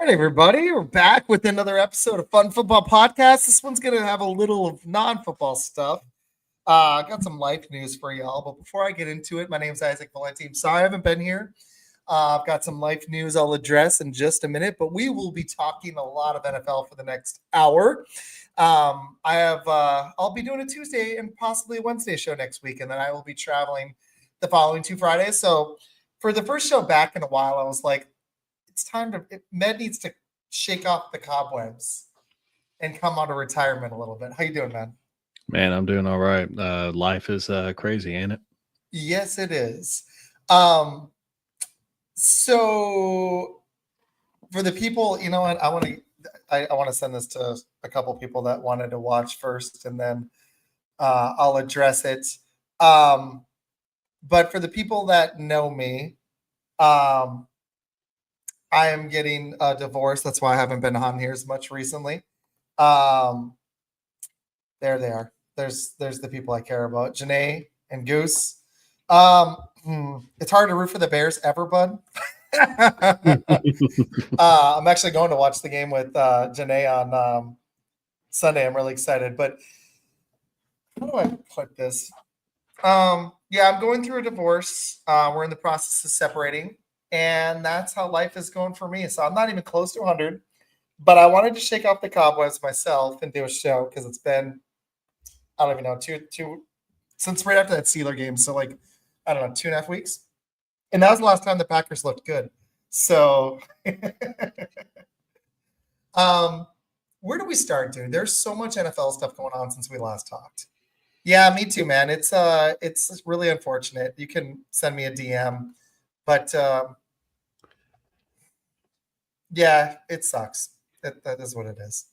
All right, everybody, we're back with another episode of Fun Football Podcast. This one's going to have a little of non-football stuff. I got some life news for y'all, but before I get into it, my name's Isaac Valenti. Sorry I haven't been here. I've got some life news I'll address in just a minute, but we will be talking a lot of NFL for the next hour. I'll be doing a Tuesday and possibly a Wednesday show next week, and then I will be traveling the following 2 Fridays. So for the first show back in a while, I was like, it's time to Med needs to shake off the cobwebs and come out of retirement a little bit. How you doing, man? Man, I'm doing all right. Life is crazy, ain't it? Yes, it is. So for the people, you know what, I want to send this to a couple people that wanted to watch first, and then I'll address it. But for the people that know me, I am getting a divorce. That's why I haven't been on here as much recently. There they are. There's the people I care about. Janae and Goose. It's hard to root for the Bears ever, bud. I'm actually going to watch the game with Janae on Sunday. I'm really excited. But how do I put this? I'm going through a divorce. We're in the process of separating. And that's how life is going for me. So I'm not even close to 100, but I wanted to shake off the cobwebs myself and do a show because it's been, I don't even know, two since right after that Steeler game. So like, I don't know, 2.5 weeks. And that was the last time the Packers looked good. So where do we start, dude? There's so much NFL stuff going on since we last talked. Yeah, me too, man. It's really unfortunate. You can send me a DM, but yeah, it sucks. That is what it is.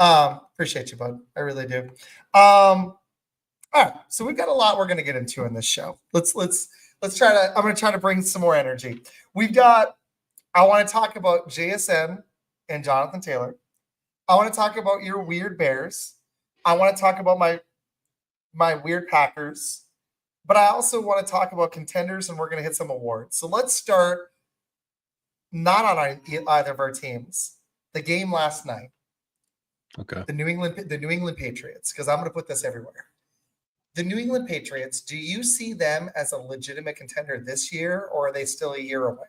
Appreciate you, bud. I really do. All right, so we've got a lot we're going to get into in this show. Let's try to. I'm going to try to bring some more energy. I want to talk about JSN and Jonathan Taylor. I want to talk about your weird Bears. I want to talk about my weird Packers. But I also want to talk about contenders, and we're going to hit some awards. So let's start not on either of our teams. The game last night. Okay. The New England Patriots, because I'm going to put this everywhere. The New England Patriots, do you see them as a legitimate contender this year, or are they still a year away?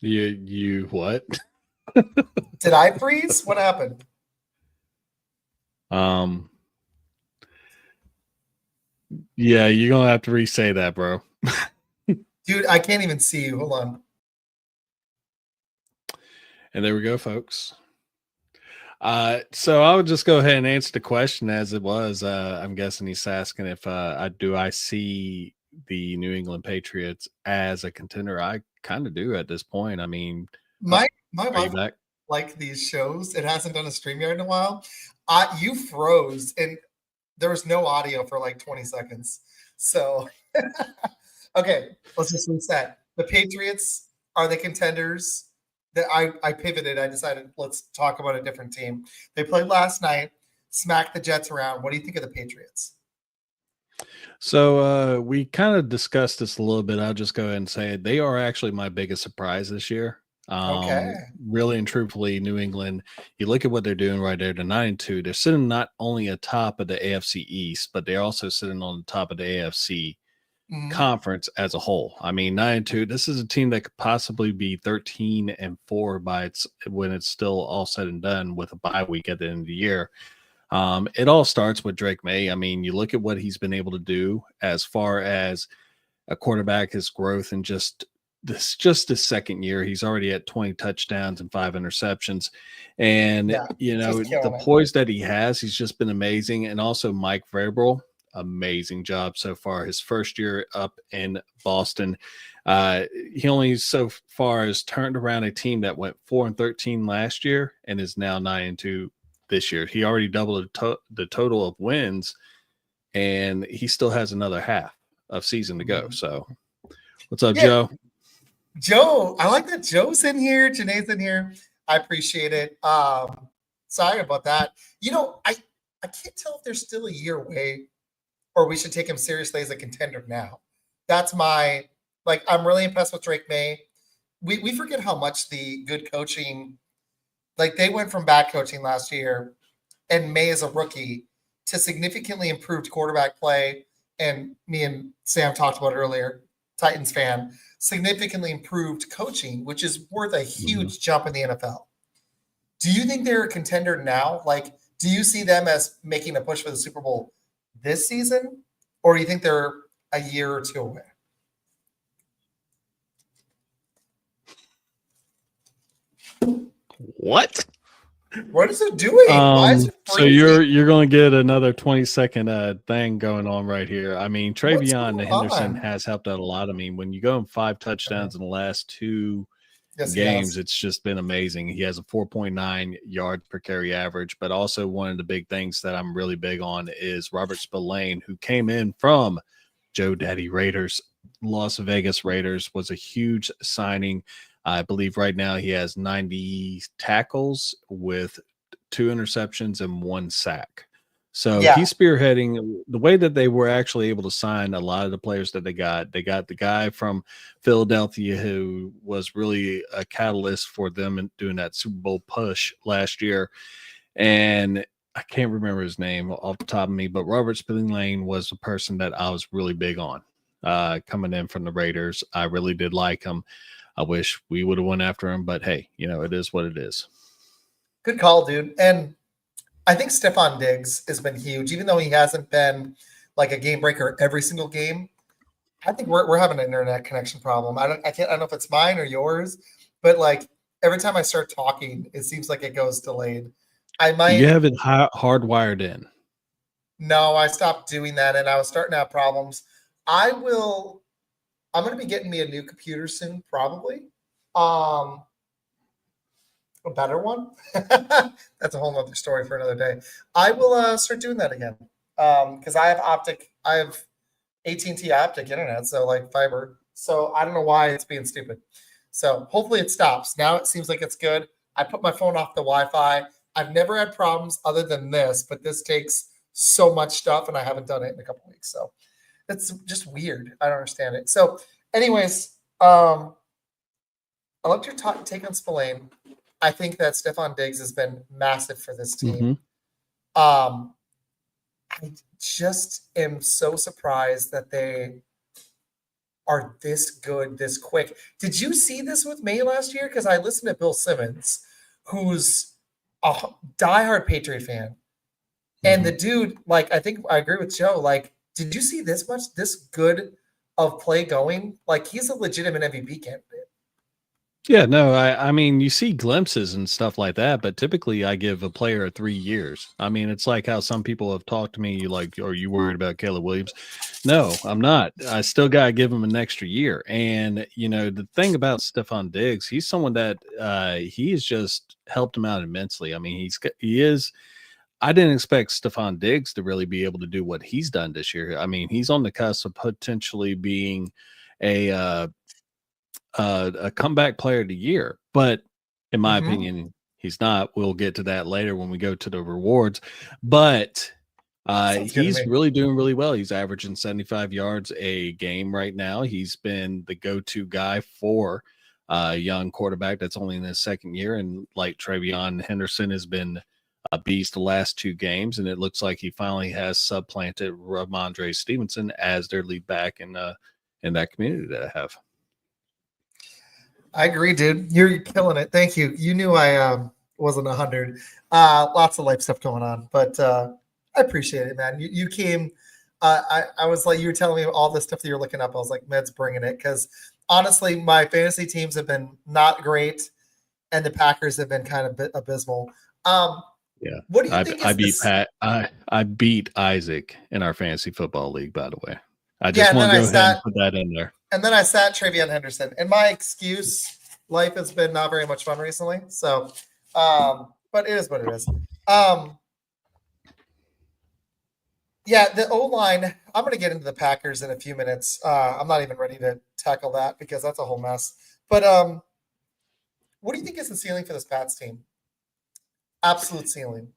You what? Did I freeze? What happened? Yeah, you're gonna have to re-say that, bro. Dude, I can't even see you. Hold on. And there we go, folks. So I would just go ahead and answer the question as it was. I'm guessing he's asking if I see the New England Patriots as a contender. I kind of do at this point. I mean, my wife like these shows. It hasn't done a StreamYard in a while. You froze and there was no audio for like 20 seconds. So, okay, let's just reset. The Patriots are the contenders. That I pivoted. I decided let's talk about a different team. They played last night, smacked the Jets around. What do you think of the Patriots? So we kind of discussed this a little bit. I'll just go ahead and say it. They are actually my biggest surprise this year. Okay. Really and truthfully, New England, you look at what they're doing right there, they're 9-2. They're sitting not only atop of the AFC East, but they're also sitting on the top of the AFC conference as a whole. I mean, 9-2, this is a team that could possibly be 13-4 when it's still all said and done with a bye week at the end of the year. It all starts with Drake May. I mean, you look at what he's been able to do as far as a quarterback, his growth, and just his second year. He's already at 20 touchdowns and 5 interceptions. And, the poise that he has, he's just been amazing. And also Mike Vrabel, amazing job so far. His first year up in Boston. He only so far has turned around a team that went 4-13 last year and is now 9-2 this year. He already doubled the total of wins, and he still has another half of season to go. So what's up, Joe? Joe, I like that Joe's in here. Janae's in here. I appreciate it. Sorry about that. I can't tell if they're still a year away or we should take him seriously as a contender now. That's my like. I'm really impressed with Drake May. We forget how much the good coaching, like they went from bad coaching last year, and May as a rookie to significantly improved quarterback play. And me and Sam talked about it earlier. Titans fan, significantly improved coaching, which is worth a huge jump in the NFL. Do you think they're a contender now? Like, do you see them as making a push for the Super Bowl this season, or do you think they're a year or two away? What? What is it doing? Why is it so you're going to get another 20-second thing going on right here. I mean, Travion Henderson has helped out a lot. I mean, when you go in 5 touchdowns in the last 2 games, it's just been amazing. He has a 4.9 yards per carry average, but also one of the big things that I'm really big on is Robert Spillane, who came in from Joe Daddy Raiders, Las Vegas Raiders, was a huge signing. I believe right now he has 90 tackles with 2 interceptions and 1 sack. So he's spearheading the way that they were actually able to sign a lot of the players that they got. They got the guy from Philadelphia who was really a catalyst for them in doing that Super Bowl push last year. And I can't remember his name off the top of me, but Robert Spillane was a person that I was really big on coming in from the Raiders. I really did like him. I wish we would have went after him, but hey, it is what it is. Good call, dude. And I think Stephon Diggs has been huge, even though he hasn't been like a game breaker every single game. I think we're having an internet connection problem. I don't know if it's mine or yours, but like every time I start talking, it seems like it goes delayed. You have it hardwired in. No, I stopped doing that, and I was starting to have problems. I'm going to be getting me a new computer soon, probably. A better one. That's a whole other story for another day. I will start doing that again because I have AT&T optic internet, so like fiber. So I don't know why it's being stupid. So hopefully it stops. Now it seems like it's good. I put my phone off the Wi-Fi. I've never had problems other than this, but this takes so much stuff, and I haven't done it in a couple weeks. So it's just weird. I don't understand it. So, anyways, I loved your take on Spillane. I think that Stephon Diggs has been massive for this team. I just am so surprised that they are this good, this quick. Did you see this with May last year? Because I listened to Bill Simmons, who's a diehard Patriot fan. And the dude, like, I think I agree with Joe. Like, did you see this good of play going? Like, he's a legitimate MVP candidate. Yeah, no, I mean, you see glimpses and stuff like that, but typically I give a player 3 years. I mean, it's like how some people have talked to me, like, are you worried about Caleb Williams? No, I'm not. I still got to give him an extra year. And, the thing about Stephon Diggs, he's someone that he has just helped him out immensely. I mean, I didn't expect Stephon Diggs to really be able to do what he's done this year. I mean, he's on the cusp of potentially being a comeback player of the year, but in my opinion, he's not. We'll get to that later when we go to the rewards, but he's really doing really well. He's averaging 75 yards a game right now. He's been the go-to guy for a young quarterback that's only in his second year, and like Travion Henderson has been a beast the last 2 games, and it looks like he finally has supplanted Ramondre Stevenson as their lead back in that community that I have. I agree, dude. You're killing it. Thank you. You knew I wasn't 100. Lots of life stuff going on, but I appreciate it, man. You came. I was like, you were telling me all this stuff that you're looking up. I was like, Med's bringing it because honestly, my fantasy teams have been not great, and the Packers have been kind of abysmal. Yeah. What do you think? I beat Isaac in our fantasy football league, by the way. I just want to go ahead and put that in there. And then I sat Travion Henderson. And my excuse, life has been not very much fun recently. So, but it is what it is. Yeah, the O-line, I'm going to get into the Packers in a few minutes. I'm not even ready to tackle that because that's a whole mess. But what do you think is the ceiling for this Pats team? Absolute ceiling.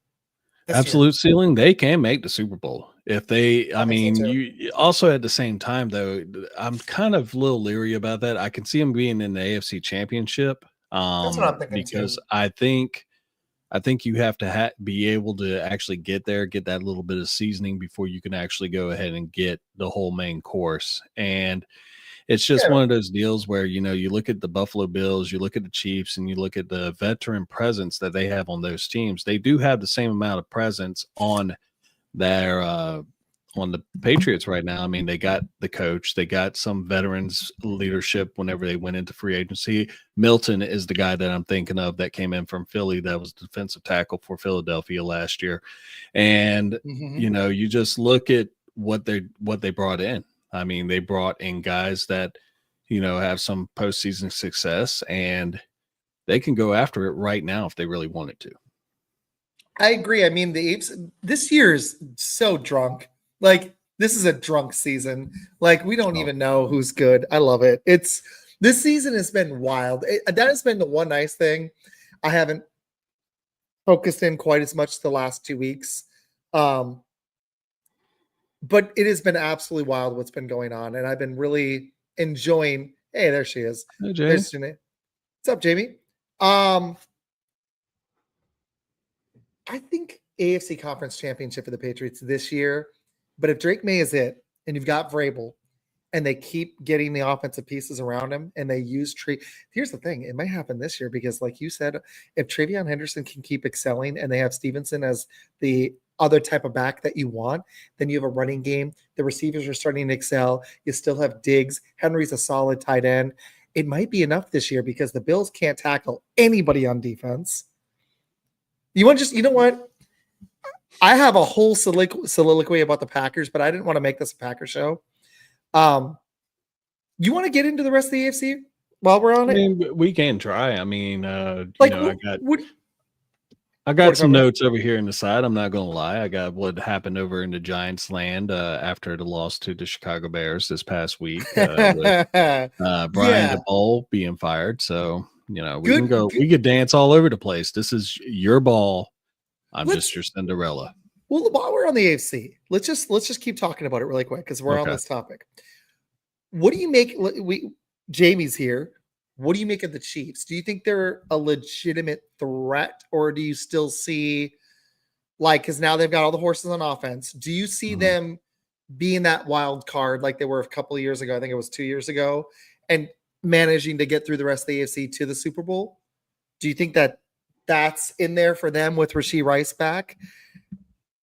Absolute ceiling. They can make the Super Bowl. If they, I I think so mean, too. you also at the same time though, I'm kind of a little leery about that. I can see them being in the AFC Championship, That's what I'm thinking because too. I think you have to be able to actually get there, get that little bit of seasoning before you can actually go ahead and get the whole main course. And it's just Yeah. one of those deals where, you look at the Buffalo Bills, you look at the Chiefs, and you look at the veteran presence that they have on those teams. They do have the same amount of presence their on the Patriots right now. I mean, they got the coach, they got some veterans leadership whenever they went into free agency. Milton is the guy that I'm thinking of that came in from Philly, that was defensive tackle for Philadelphia last year. And Mm-hmm. you just look at what they brought in. I mean, they brought in guys that have some postseason success, and they can go after it right now if they really wanted to. I agree. I mean, the Apes this year is so drunk. Like, this is a drunk season. Like, we don't Oh, even know who's good. I love it. This season has been wild. That has been the one nice thing. I haven't focused in quite as much the last 2 weeks. Um, but it has been absolutely wild what's been going on. And I've been really enjoying. Hey, there she is. hey, Jay. There's Janae. What's up, Jamie? Um, I think AFC Conference Championship for the Patriots this year. But if Drake May is it, and you've got Vrabel, and they keep getting the offensive pieces around him, and they use Tree. Here's the thing: it might happen this year because, like you said, if Travion Henderson can keep excelling, and they have Stevenson as the other type of back that you want, then you have a running game. The receivers are starting to excel. You still have Diggs. Henry's a solid tight end. It might be enough this year because the Bills can't tackle anybody on defense. You know what? I have a whole soliloquy about the Packers, but I didn't want to make this a Packer show. You want to get into the rest of the AFC while we're on I it? mean, we can try. I mean, Like, I got 45 some minutes? notes over here in the side. I'm not gonna lie. I got what happened over in the Giants land after the loss to the Chicago Bears this past week, with Brian Yeah, DeBole being fired. So we can good, go. good. We could dance all over the place. This is your ball. I'm Let's just your Cinderella. well while we're on the AFC, let's just keep talking about it really quick because we're on Okay. this topic. What do you make? Jamie's here. What do you make of the Chiefs? Do you think they're a legitimate threat, or do you still see like because now they've got all the horses on offense? Do you see Mhm. them being that wild card like they were a couple of years ago? I think it was 2 years ago, and managing to get through the rest of the AFC to the Super Bowl. Do you think that that's in there for them with Rashee Rice back?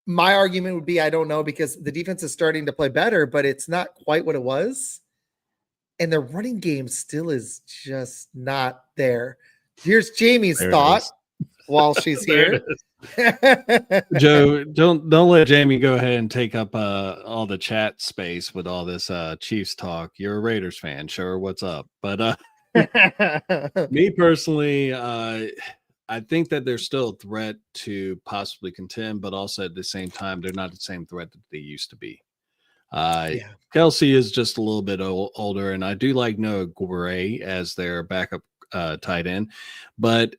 My argument would be I don't know because the defense is starting to play better, but it's not quite what it was. And their running game still is just not there. Here's Jamie's There it thought is. while she's There it here. is. Joe, don't let Jamie go ahead and take up all the chat space with all this Chiefs talk. You're a Raiders fan, sure. What's up? But me personally, I think that they're still a threat to possibly contend, but also at the same time, they're not the same threat that they used to be. Uh, Yeah. Kelsey is just a little bit older, and I do like Noah Gray as their backup tight end. But,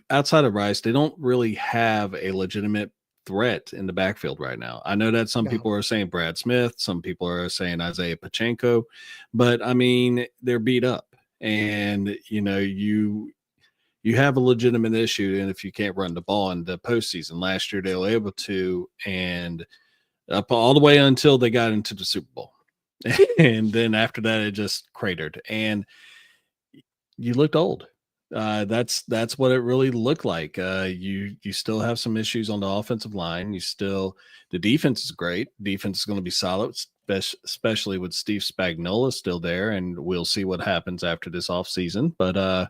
outside of Rice, they don't really have a legitimate threat in the backfield right now. I know that some No. people are saying Brad Smith, some people are saying Isaiah Pachenko, but I mean, they're beat up. And, you have a legitimate issue, and if you can't run the ball in the postseason, last year they were able to, and up all the way until they got into the Super Bowl. And then after that, it just cratered, and you looked old. That's what it really looked like. You still have some issues on the offensive line. The defense is great. Defense is going to be solid, especially with Steve Spagnuolo still there, and we'll see what happens after this offseason. But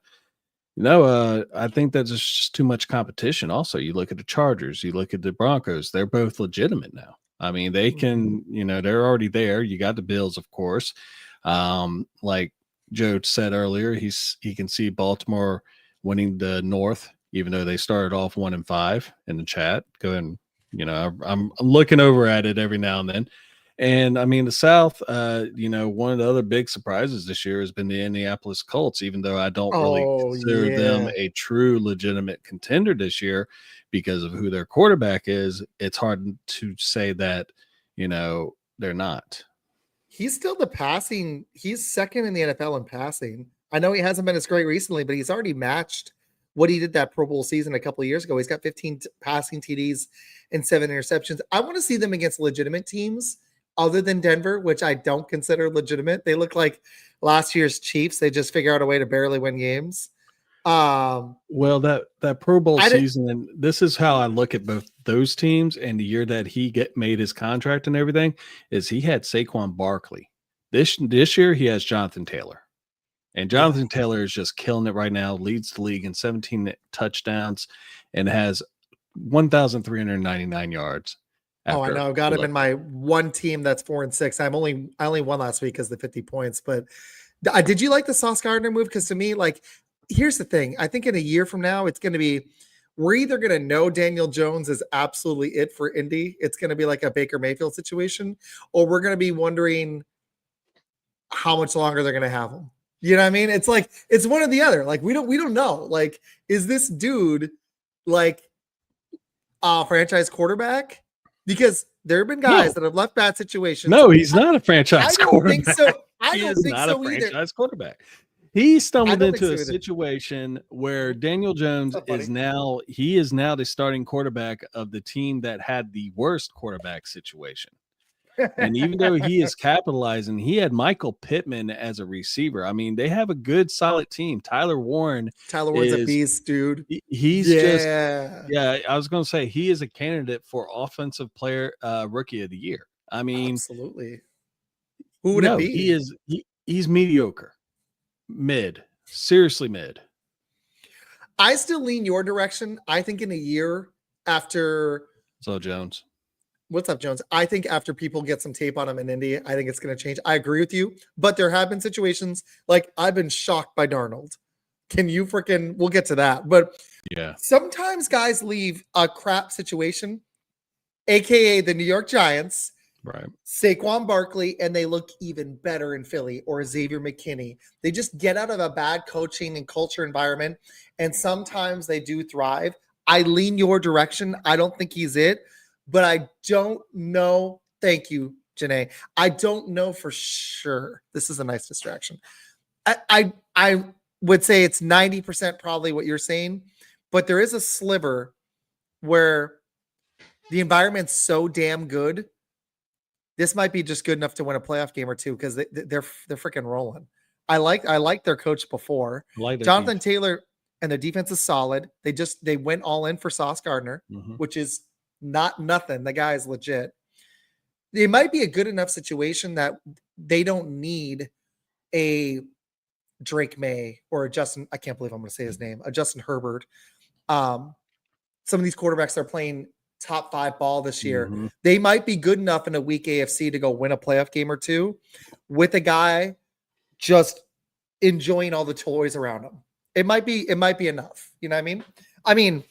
no, I think that there's just too much competition. Also, you look at the Chargers, you look at the Broncos, they're both legitimate now. I mean, they Mhm. can, they're already there. You got the Bills, of course. Like Joe said earlier, he can see Baltimore winning the North, even though they started off 1-5 in the chat. Go ahead and, I'm looking over at it every now and then. And I mean, the South, one of the other big surprises this year has been the Indianapolis Colts, even though I don't really Oh consider them yeah. a true legitimate contender this year because of who their quarterback is. It's hard to say that, They're not. He's still he's second in the NFL in passing. I know he hasn't been as great recently, but he's already matched what he did that Pro Bowl season a couple of years ago. He's got 15 passing TDs and 7 interceptions. I want to see them against legitimate teams other than Denver, which I don't consider legitimate. They look like last year's Chiefs. They just figure out a way to barely win games. Well, that Pro Bowl season, and this is how I look at both those teams and the year that he made his contract and everything, is he had Saquon Barkley. This year he has Jonathan Taylor. And Jonathan Taylor is just killing it right now, leads the league in 17 touchdowns and has 1,399 yards. Oh, I know. I've got him in my one team that's 4-6. I only won last week because the 50 points. But did you like the Sauce Gardner move? Because to me, like, here's the thing. I think in a year from now, it's going to be, we're either going to know Daniel Jones is absolutely it for Indy. It's going to be like a Baker Mayfield situation, or we're going to be wondering how much longer they're going to have him. You know what I mean? It's like, it's one or the other. Like, we don't know. Like, is this dude like a franchise quarterback? Because there have been guys that have left bad situations. No, he's not a franchise quarterback. Think so. I don't think so either. Franchise quarterback. He stumbled into a situation where Daniel Jones is now the starting quarterback of the team that had the worst quarterback situation. And even though he is capitalizing, he had Michael Pittman as a receiver. I mean, they have a good, solid team. Tyler Warren's a beast, dude. He's just, I was going to say, he is a candidate for offensive player, rookie of the year. I mean, absolutely. Who would it be? He's mediocre, seriously mid. I still lean your direction. I think in a year after. So Jones. What's up, Jones? I think after people get some tape on him in Indy, I think it's going to change. I agree with you, but there have been situations like I've been shocked by Darnold. We'll get to that. But yeah, sometimes guys leave a crap situation, AKA the New York Giants, right? Saquon Barkley, and they look even better in Philly, or Xavier McKinney. They just get out of a bad coaching and culture environment, and sometimes they do thrive. I lean your direction. I don't think he's it. But I don't know. Thank you, Janae. I don't know for sure. This is a nice distraction. I would say it's 90% probably what you're saying, but there is a sliver where the environment's so damn good. This might be just good enough to win a playoff game or two because they're freaking rolling. I like their coach before. Jonathan Taylor, and their defense is solid. They went all in for Sauce Gardner, which is not nothing. The guy is legit. It might be a good enough situation that they don't need a Drake May or a Justin. I can't believe I'm going to say his name. A Justin Herbert. Some of these quarterbacks are playing top 5 ball this year. They might be good enough in a weak AFC to go win a playoff game or two with a guy just enjoying all the toys around him. It might be enough. You know what I mean?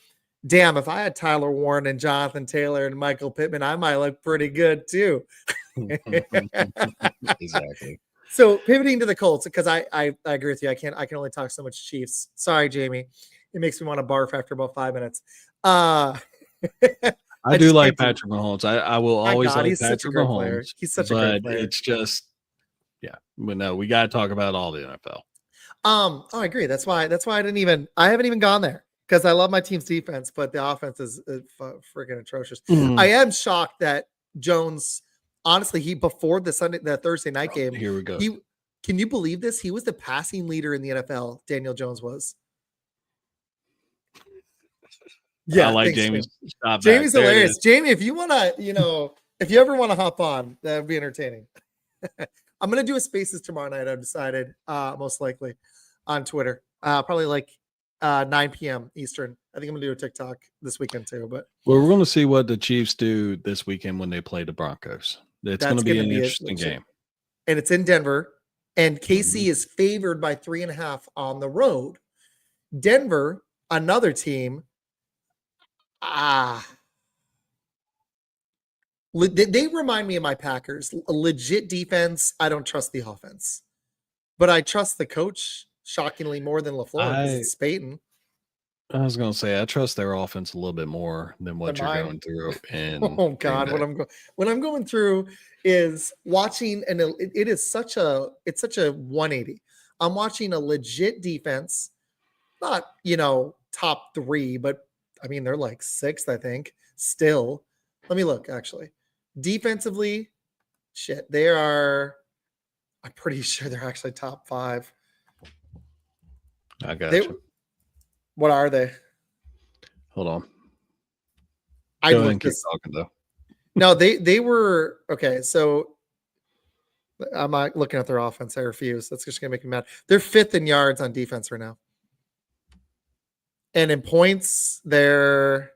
Damn, if I had Tyler Warren and Jonathan Taylor and Michael Pittman, I might look pretty good too. Exactly. So pivoting to the Colts, because I agree with you. I can only talk so much Chiefs. Sorry, Jamie. It makes me want to barf after about 5 minutes. I do like Patrick Mahomes. I will always like Patrick Mahomes. He's such a great player. It's just, but no, we got to talk about all the NFL. I agree. That's why I haven't even gone there. Because I love my team's defense, but the offense is freaking atrocious. I am shocked that Jones, honestly, before the Thursday night game. Here we go. Can you believe this? He was the passing leader in the NFL. Daniel Jones was. Yeah, I like Jamie's. Jamie's hilarious. Jamie, if you want to, if you ever want to hop on, that would be entertaining. I'm going to do a Spaces tomorrow night. I've decided, most likely on Twitter, probably like 9 p.m. Eastern. I think I'm gonna do a TikTok this weekend too. But we're going to see what the Chiefs do this weekend when they play the Broncos. It's going to be an interesting game, and it's in Denver. And KC is favored by 3.5 on the road. Denver, another team. They remind me of my Packers. A legit defense. I don't trust the offense, but I trust the coach. Shockingly more than LaFleur. It's Peyton. I was gonna say I trust their offense a little bit more than what you're mine. going through in Oh Green God, Bay. what I'm going through is watching, and it is such a 180. I'm watching a legit defense, not top 3, but I mean they're like 6th, I think. Still, let me look. Actually, defensively, shit, they are. I'm pretty sure they're actually top 5. I got They, you. what are they? Hold on. I'd Go ahead look and keep this. talking though. No, they were okay. So I'm not looking at their offense. I refuse. That's just gonna make me mad. They're 5th in yards on defense right now, and in points, they're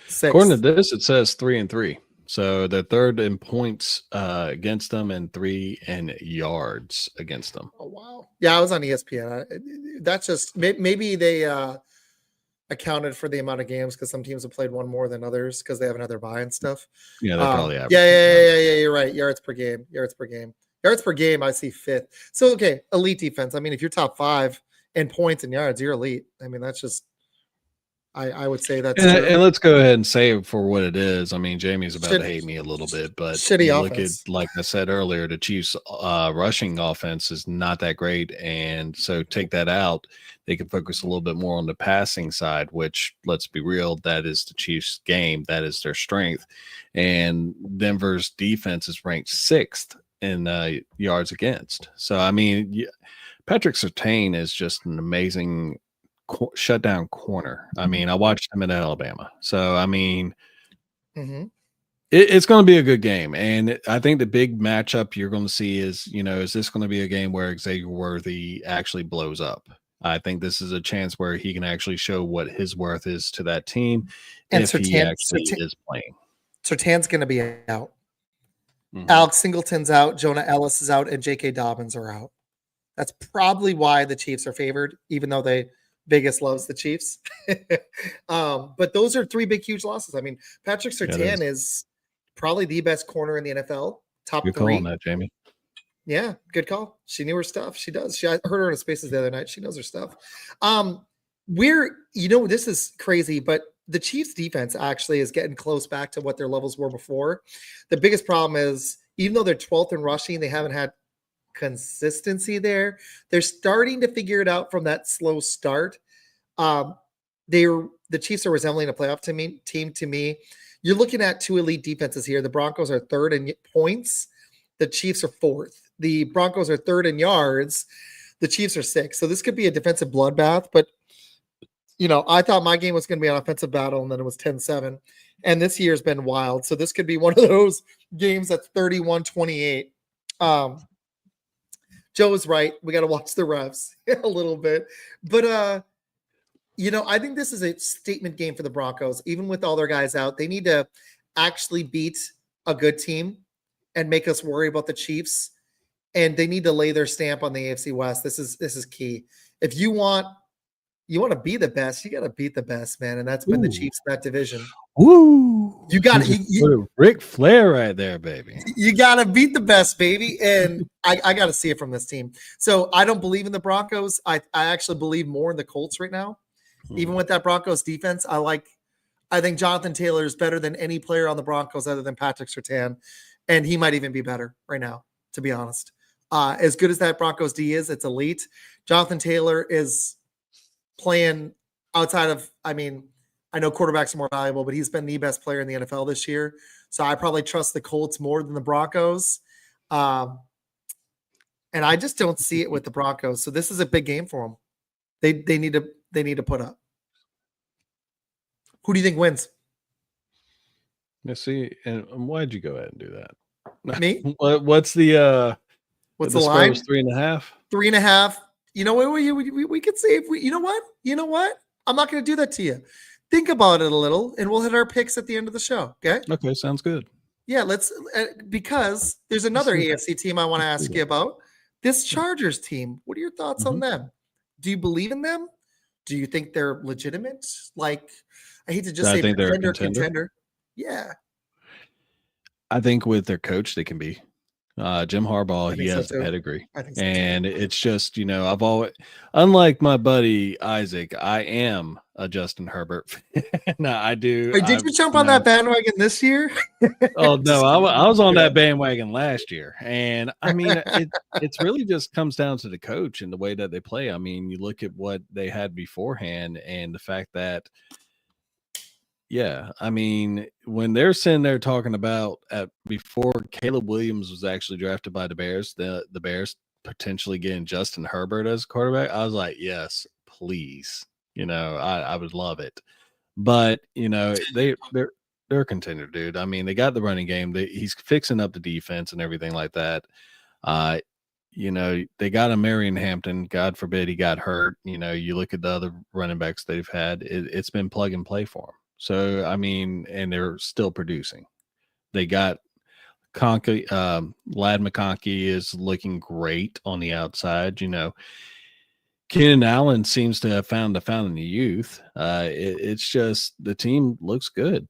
6th. According to this, it says 3-3. So they're 3rd in points against them and 3 in yards against them. Oh wow! Yeah, I was on ESPN. That's just maybe they accounted for the amount of games because some teams have played one more than others because they have another bye and stuff. Yeah, they probably average. Yeah. You're right. Yards per game. I see 5th. So okay, elite defense. I mean, if you're top 5 in points and yards, you're elite. I mean, that's just. I would say that's true. And let's go ahead and say it for what it is. I mean, Jamie's about to Shit- hate me a little bit, but shitty you look at, offense. like I said earlier, the Chiefs' rushing offense is not that great, and so take that out, they can focus a little bit more on the passing side. Which, let's be real, that is the Chiefs' game. That is their strength. And Denver's defense is ranked 6th in yards against. So I mean, Patrick Surtain is just an amazing shutdown corner. I mean, I watched him at Alabama. So, I mean, it's going to be a good game. And I think the big matchup you're going to see is, is this going to be a game where Xavier Worthy actually blows up? I think this is a chance where he can actually show what his worth is to that team and if he actually is playing. Surtain's going to be out. Alex Singleton's out. Jonah Ellis is out. And J.K. Dobbins are out. That's probably why the Chiefs are favored, even though Vegas loves the Chiefs. But those are 3 big, huge losses. I mean, Patrick Surtain is probably the best corner in the NFL. Top 3. You're calling that, Jamie. Yeah, good call. She knew her stuff. She does. I heard her in Spaces the other night. She knows her stuff. This is crazy, but the Chiefs defense actually is getting close back to what their levels were before. The biggest problem is, even though they're 12th in rushing, they haven't had consistency there. They're starting to figure it out from that slow start. The Chiefs are resembling a playoff team to me. You're looking at 2 elite defenses here. The Broncos are 3rd in points. The Chiefs are 4th. The Broncos are 3rd in yards. The Chiefs are 6th. So this could be a defensive bloodbath, but I thought my game was going to be an offensive battle, and then it was 10-7. And this year's been wild. So this could be one of those games that's 31-28. Joe's right. We got to watch the refs a little bit. But, I think this is a statement game for the Broncos. Even with all their guys out, they need to actually beat a good team and make us worry about the Chiefs. And they need to lay their stamp on the AFC West. This is key. If you want to be the best, you got to beat the best, man. And that's been the Chiefs in that division. Woo! You got Ric Flair right there, baby. You got to beat the best, baby. And I got to see it from this team. So I don't believe in the Broncos. I actually believe more in the Colts right now. Even with that Broncos defense, I think Jonathan Taylor is better than any player on the Broncos other than Patrick Surtain. And he might even be better right now, to be honest. As good as that Broncos D is, it's elite. Jonathan Taylor is playing outside of, I know quarterbacks are more valuable, but he's been the best player in the NFL this year. So I probably trust the Colts more than the Broncos. And I just don't see it with the Broncos. So this is a big game for them. They need to put up. Who do you think wins? Let's see. And why'd you go ahead and do that? Me? What's the what's the line? 3.5. 3.5. We could see if we. You know what? I'm not going to do that to you. Think about it a little, and we'll hit our picks at the end of the show. Okay. Okay, sounds good. Yeah, let's because there's another AFC team I want to ask you about. This Chargers team. What are your thoughts on them? Do you believe in them? Do you think they're legitimate? I hate to just say they're a contender. Yeah. I think with their coach, they can be. Jim Harbaugh, I he think so has the too. pedigree. I think so too. And it's just, I've always, unlike my buddy Isaac, I am a Justin Herbert fan. No, I do. Wait, did you jump on that bandwagon this year? Oh no, Just kidding. I was on that bandwagon last year, and I mean it's really just comes down to the coach and the way that they play. I mean, you look at what they had beforehand, and the fact that, yeah, I mean, when they're sitting there talking about before Caleb Williams was actually drafted by the Bears, the Bears potentially getting Justin Herbert as a quarterback, I was like, yes, please, I would love it. But they're a contender, dude. I mean, they got the running game. He's fixing up the defense and everything like that. Uh, they got a Marion Hampton. God forbid he got hurt. You look at the other running backs they've had. It's been plug and play for them. So I mean, and they're still producing. They got Conkey, Lad McConkey is looking great on the outside. Keenan Allen seems to have found the fountain of youth. It's just the team looks good.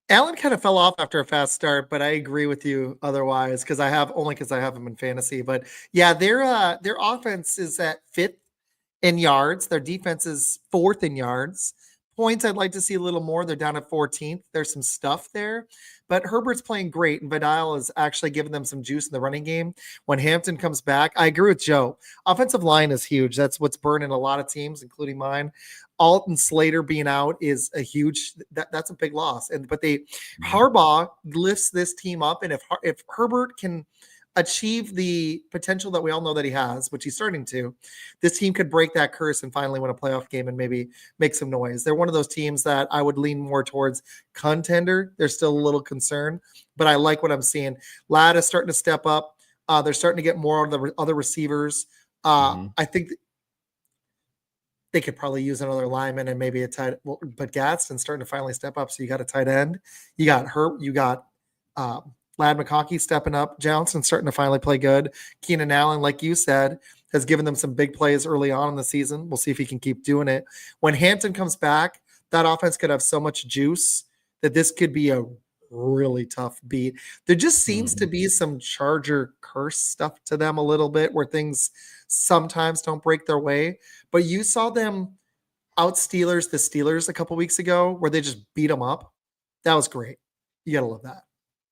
Allen kind of fell off after a fast start, but I agree with you otherwise because I have him in fantasy. But yeah, their offense is at fifth in yards. Their defense is fourth in yards. Points, I'd like to see a little more. They're down at 14th. There's some stuff there, but Herbert's playing great, and Vidal is actually giving them some juice in the running game. When Hampton comes back, I agree with Joe. Offensive line is huge. That's what's burning a lot of teams, including mine. Alton Slater being out is a huge that's a big loss. But Harbaugh lifts this team up, and if Herbert can achieve the potential that we all know that he has, which he's starting to, this team could break that curse and finally win a playoff game and maybe make some noise. They're one of those teams that I would lean more towards contender. They're still a little concerned, but I like what I'm seeing. Ladd is starting to step up. They're starting to get more of the other receivers. I think they could probably use another lineman and maybe a tight. Well, but Gadsden's starting to finally step up. So you got a tight end. You got Herb. You got Lad McConkey stepping up. Johnson starting to finally play good. Keenan Allen, like you said, has given them some big plays early on in the season. We'll see if he can keep doing it. When Hampton comes back, that offense could have so much juice that this could be a really tough beat. There just seems to be some Charger curse stuff to them a little bit where things sometimes don't break their way. But you saw them out the Steelers a couple weeks ago where they just beat them up. That was great. You got to love that.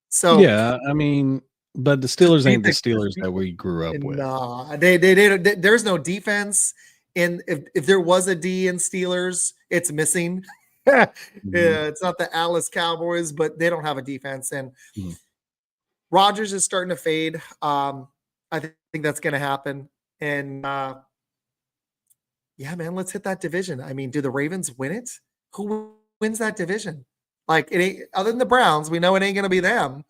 So yeah, I mean, but the Steelers ain't the Steelers that we grew up with. Nah, there's no defense. And if there was a D in Steelers, it's missing. Yeah, it's not the Alice Cowboys, but they don't have a defense. And Rodgers is starting to fade. I think that's going to happen. And yeah, man, let's hit that division. I mean, do the Ravens win it? Who wins that division? Like, it ain't, other than the Browns, we know it ain't going to be them.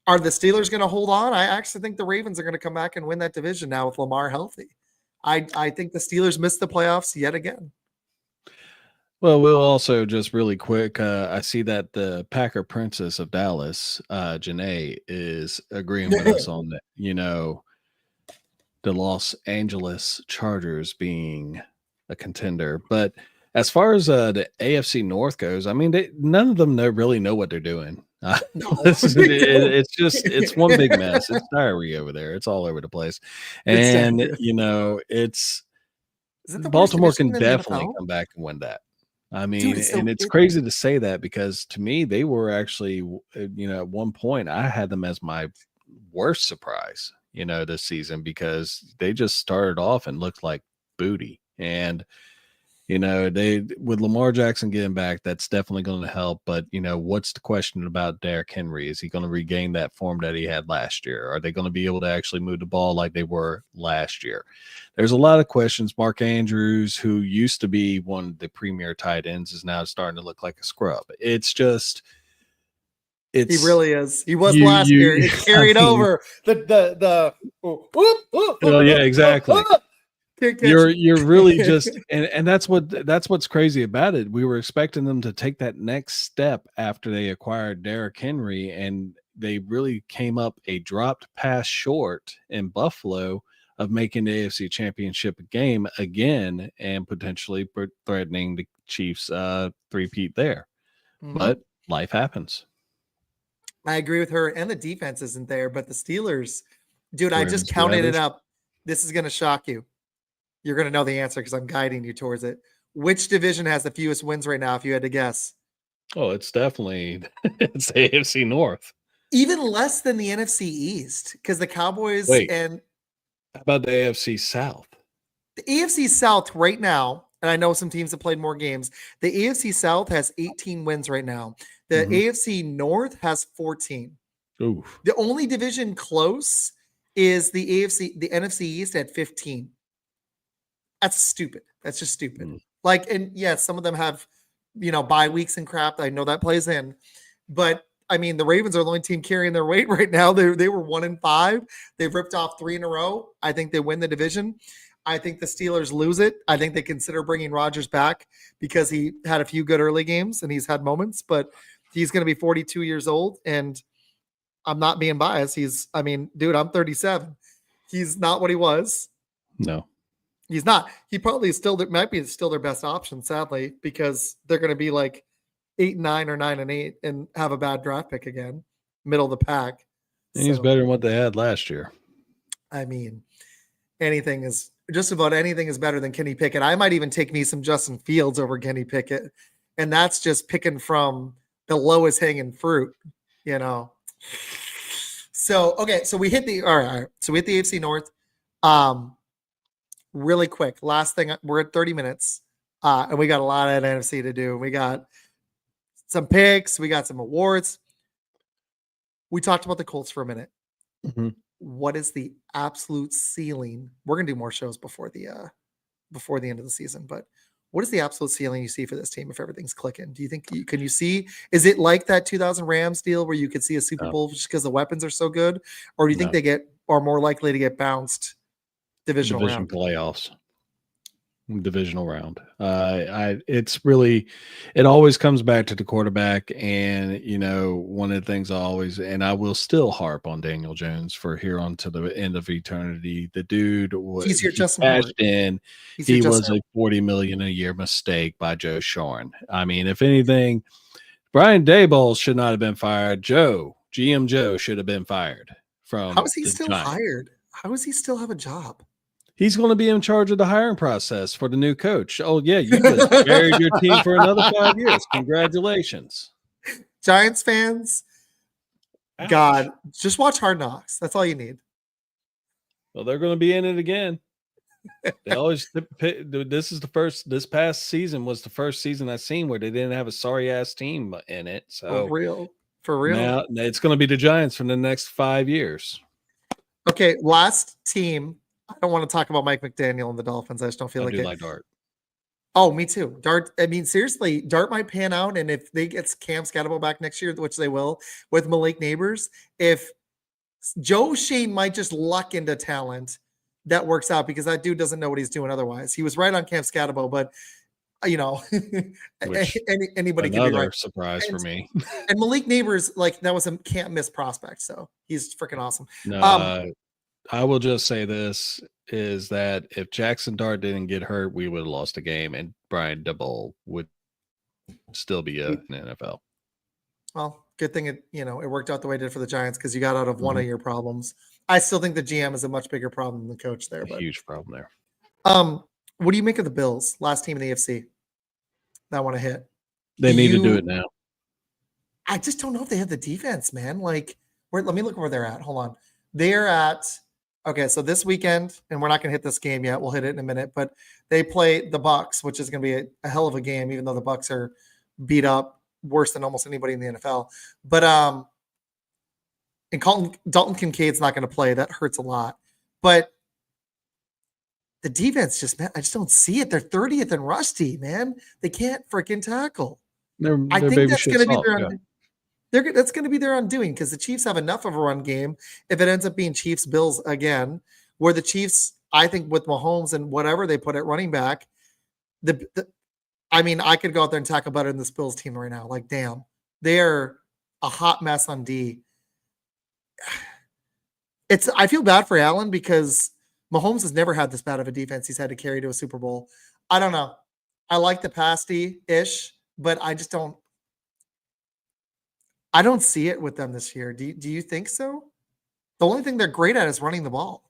Are the Steelers going to hold on? I actually think the Ravens are going to come back and win that division now with Lamar healthy. I think the Steelers missed the playoffs yet again. Well, we'll also just really quick. I see that the Packer Princess of Dallas, Janae, is agreeing with us on that. The Los Angeles Chargers being a contender, but as far as the AFC North goes, I mean, none of them really know what they're doing. It's one big mess. It's diarrhea over there. It's all over the place, and it's Baltimore can definitely come back and win that. I mean, it's crazy to say that because to me, they were actually, at one point I had them as my worst surprise, this season because they just started off and looked like booty. And, they with Lamar Jackson getting back, that's definitely going to help. But, what's the question about Derrick Henry? Is he going to regain that form that he had last year? Are they going to be able to actually move the ball like they were last year? There's a lot of questions. Mark Andrews, who used to be one of the premier tight ends, is now starting to look like a scrub. It's just, he really is. He was last year. It carried over the. Well, yeah, exactly. You're really just, and that's what's crazy about it. We were expecting them to take that next step after they acquired Derrick Henry, and they really came up a dropped pass short in Buffalo of making the AFC Championship game again and potentially threatening the Chiefs three-peat there. But life happens. I agree with her, and the defense isn't there, but the Steelers, dude, I just Ravens, counted it Ravens. up. This is going to shock you. You're going to know the answer because I'm guiding you towards it. Which division has the fewest wins right now, if you had to guess? Oh, it's definitely it's the AFC North. Even less than the NFC East, because the Cowboys Wait, and how about the AFC South? the AFC South right now, and I know some teams have played more games, the AFC South has 18 wins right now. The AFC North has 14. Oof. The only division close is the NFC East at 15. That's stupid. That's just stupid. Like, and yeah, some of them have, bye weeks and crap. I know that plays in, but I mean, the Ravens are the only team carrying their weight right now. They were 1-5. They've ripped off 3 in a row. I think they win the division. I think the Steelers lose it. I think they consider bringing Rodgers back because he had a few good early games and he's had moments, but he's going to be 42 years old. And I'm not being biased. Dude, I'm 37. He's not what he was. No. He's not. He probably might be still their best option, sadly, because they're going to be like 8-9 or 9-8 and have a bad draft pick again, middle of the pack. And he's better than what they had last year. I mean, just about anything is better than Kenny Pickett. I might even take me some Justin Fields over Kenny Pickett, and that's just picking from the lowest hanging fruit, So okay, so we hit the all right. So we hit the AFC North. Really quick, last thing. We're at 30 minutes, and we got a lot of NFC to do. We got some picks. We got some awards. We talked about the Colts for a minute. What is the absolute ceiling? We're gonna do more shows before the end of the season, but what is the absolute ceiling you see for this team if everything's clicking? Do you think can you see? Is it like that 2000 Rams deal where you could see a Super Bowl just because the weapons are so good, or do you think they are more likely to get bounced divisional round? Playoffs. Divisional round. It always comes back to the quarterback. And, one of the things I will still harp on Daniel Jones for here on to the end of eternity. The dude he's your Justin cashed in. He was a $40 million a year mistake by Joe Shorn. I mean, if anything, Brian Daboll should not have been fired. GM Joe should have been fired from. How is he still hired? How does he still have a job? He's going to be in charge of the hiring process for the new coach. Oh, yeah, you just buried your team for another 5 years. Congratulations. Giants fans, ouch. God, just watch Hard Knocks. That's all you need. Well, they're going to be in it again. They always this past season was the first season I've seen where they didn't have a sorry-ass team in it. So For real. Now it's going to be the Giants for the next 5 years. Okay, last team. I don't want to talk about Mike McDaniel and the Dolphins. I just don't feel like it. Like Dart. Oh, me too. Dart. I mean, seriously, Dart might pan out, and if they get Cam Scatterbo back next year, which they will, with Malik Neighbors, if Joe Shane might just luck into talent, that works out because that dude doesn't know what he's doing otherwise. He was right on Cam Scatterbo, but anybody can be right. Surprise for me. And Malik Neighbors, that was a can't miss prospect, so he's freaking awesome. No, I will just say this is that if Jackson Dart didn't get hurt, we would have lost the game, and Brian Daboll would still be in the NFL. Well, good thing it worked out the way it did for the Giants because you got out of one of your problems. I still think the GM is a much bigger problem than the coach there. But huge problem there. What do you make of the Bills? Last team in the AFC that I want to hit. They need to do it now. I just don't know if they have the defense, man. Let me look where they're at. Hold on. They're at. Okay, so this weekend, and we're not going to hit this game yet. We'll hit it in a minute, but they play the Bucs, which is going to be a hell of a game, even though the Bucs are beat up worse than almost anybody in the NFL. But and Dalton Kincaid's not going to play. That hurts a lot. But the defense I just don't see it. They're 30th in rusty, man. They can't freaking tackle. I think that's going to be that's going to be their undoing because the Chiefs have enough of a run game. If it ends up being Chiefs-Bills again, where the Chiefs, I think with Mahomes and whatever they put at running back, I could go out there and tackle better than this Bills team right now. Damn, they're a hot mess on D. I feel bad for Allen because Mahomes has never had this bad of a defense he's had to carry to a Super Bowl. I don't know. I like the pass D-ish, but I just don't. I don't see it with them this year. Do you think so? The only thing they're great at is running the ball.